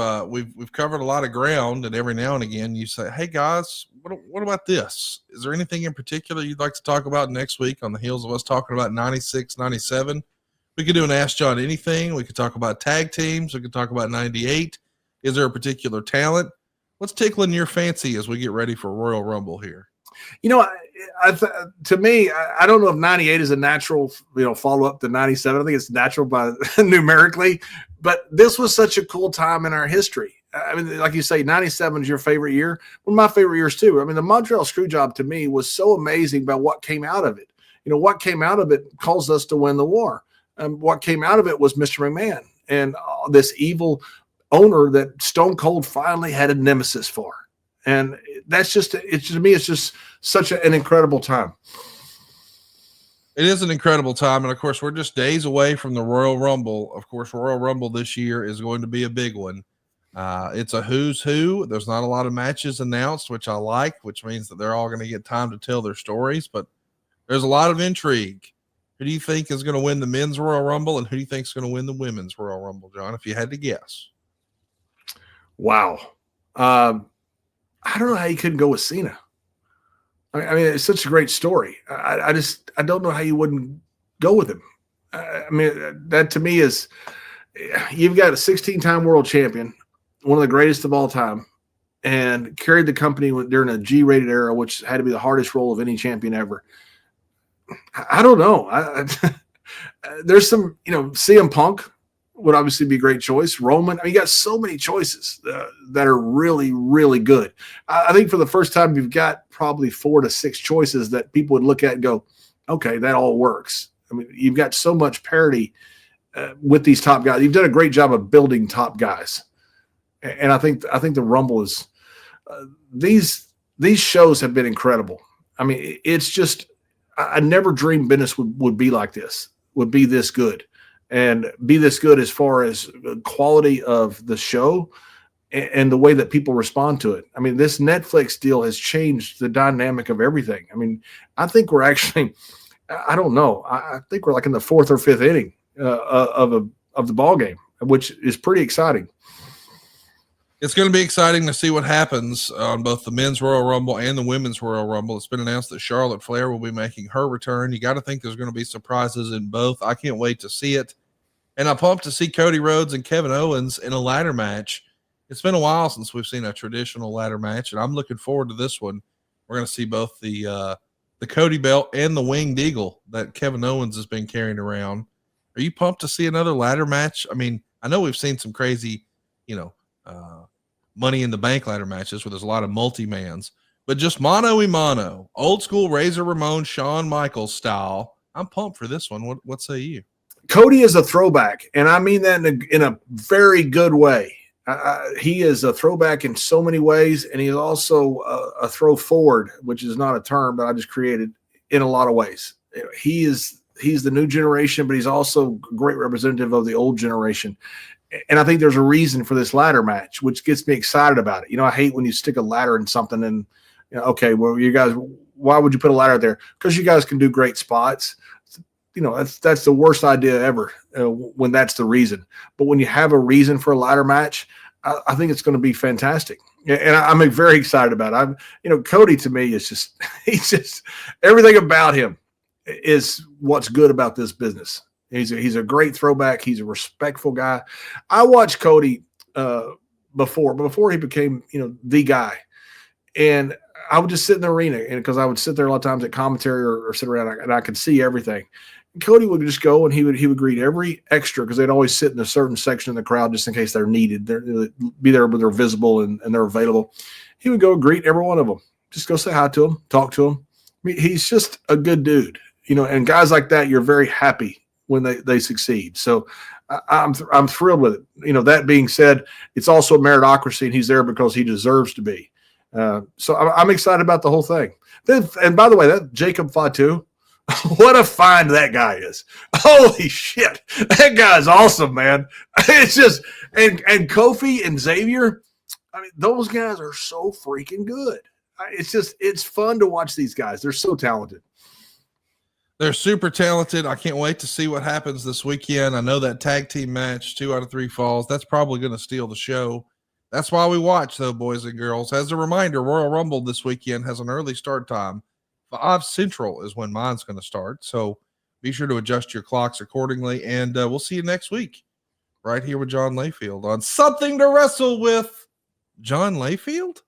covered a lot of ground, and every now and again you say, hey guys, what about this? Is there anything in particular you'd like to talk about next week on the heels of us talking about 96, 97? We could do an Ask John Anything. We could talk about tag teams. We could talk about 98. Is there a particular talent? What's tickling your fancy as we get ready for Royal Rumble here? To me, I don't know if 98 is a natural, follow up to 97. I think it's natural by numerically, but this was such a cool time in our history. I mean, like you say, 97 is your favorite year. One of my favorite years too. I mean, the Montreal Screwjob to me was so amazing by what came out of it. What came out of it caused us to win the war. What came out of it was Mr. McMahon and this evil owner that Stone Cold finally had a nemesis for. And that's to me, it's just such an incredible time. It is an incredible time. And of course, we're just days away from the Royal Rumble. Of course, Royal Rumble this year is going to be a big one. It's a who's who. There's not a lot of matches announced, which I like, which means that they're all going to get time to tell their stories, but there's a lot of intrigue. Who do you think is going to win the men's Royal Rumble, and who do you think is going to win the women's Royal Rumble, John, if you had to guess? Wow. I don't know how you couldn't go with Cena. I mean, it's such a great story. I don't know how you wouldn't go with him. I mean, that to me is, you've got a 16-time world champion, one of the greatest of all time, and carried the company during a G-rated era, which had to be the hardest role of any champion ever. I don't know. There's some, CM Punk would obviously be a great choice. Roman, you got so many choices that are really, really good. I think for the first time, you've got probably 4 to 6 choices that people would look at and go, okay, that all works. I mean, you've got so much parity with these top guys. You've done a great job of building top guys. And I think the Rumble is these shows have been incredible. I mean, it's just, I never dreamed business would be like this, would be this good. And be this good as far as the quality of the show and the way that people respond to it. I mean, this Netflix deal has changed the dynamic of everything. I mean, I think we're actually, I don't know, I think we're like in the 4th or 5th inning of the ball game, which is pretty exciting. It's going to be exciting to see what happens on both the men's Royal Rumble and the women's Royal Rumble. It's been announced that Charlotte Flair will be making her return. You got to think there's going to be surprises in both. I can't wait to see it. And I'm pumped to see Cody Rhodes and Kevin Owens in a ladder match. It's been a while since we've seen a traditional ladder match, and I'm looking forward to this one. We're going to see both the Cody belt and the winged eagle that Kevin Owens has been carrying around. Are you pumped to see another ladder match? I mean, I know we've seen some crazy, Money in the Bank ladder matches where there's a lot of multi-mans, but just mano a mano, old school Razor Ramon, Shawn Michaels style. I'm pumped for this one. What say you? Cody is a throwback, and I mean that in a very good way. He is a throwback in so many ways, and he's also a throw forward, which is not a term, but I just created in a lot of ways. He's the new generation, but he's also a great representative of the old generation. And I think there's a reason for this ladder match, which gets me excited about it. I hate when you stick a ladder in something and, okay, well, you guys, why would you put a ladder there? Because you guys can do great spots. That's the worst idea ever when that's the reason. But when you have a reason for a ladder match, I think it's going to be fantastic. And I'm very excited about it. Cody to me is he's just everything about him is what's good about this business. He's a great throwback. He's a respectful guy. I watched Cody before he became, the guy. And I would just sit in the arena, and because I would sit there a lot of times at commentary or sit around, and I could see everything. And Cody would just go and he would greet every extra, because they'd always sit in a certain section of the crowd just in case they're needed. They'd be there when they're visible and they're available. He would go greet every one of them. Just go say hi to them, talk to them. I mean, he's just a good dude, and guys like that, you're very happy when they succeed. So I'm thrilled with it. That being said, it's also a meritocracy, and he's there because he deserves to be. So I'm excited about the whole thing. And by the way, that Jacob Fatu, what a find that guy is. Holy shit. That guy is awesome, man. It's just, and Kofi and Xavier, those guys are so freaking good. It's fun to watch these guys. They're so talented. They're super talented. I can't wait to see what happens this weekend. I know that tag team match, 2 out of 3 falls, that's probably going to steal the show. That's why we watch, though, boys and girls. As a reminder, Royal Rumble this weekend has an early start time. 5 Central is when mine's going to start. So be sure to adjust your clocks accordingly. And we'll see you next week right here with John Layfield on Something to Wrestle with John Layfield.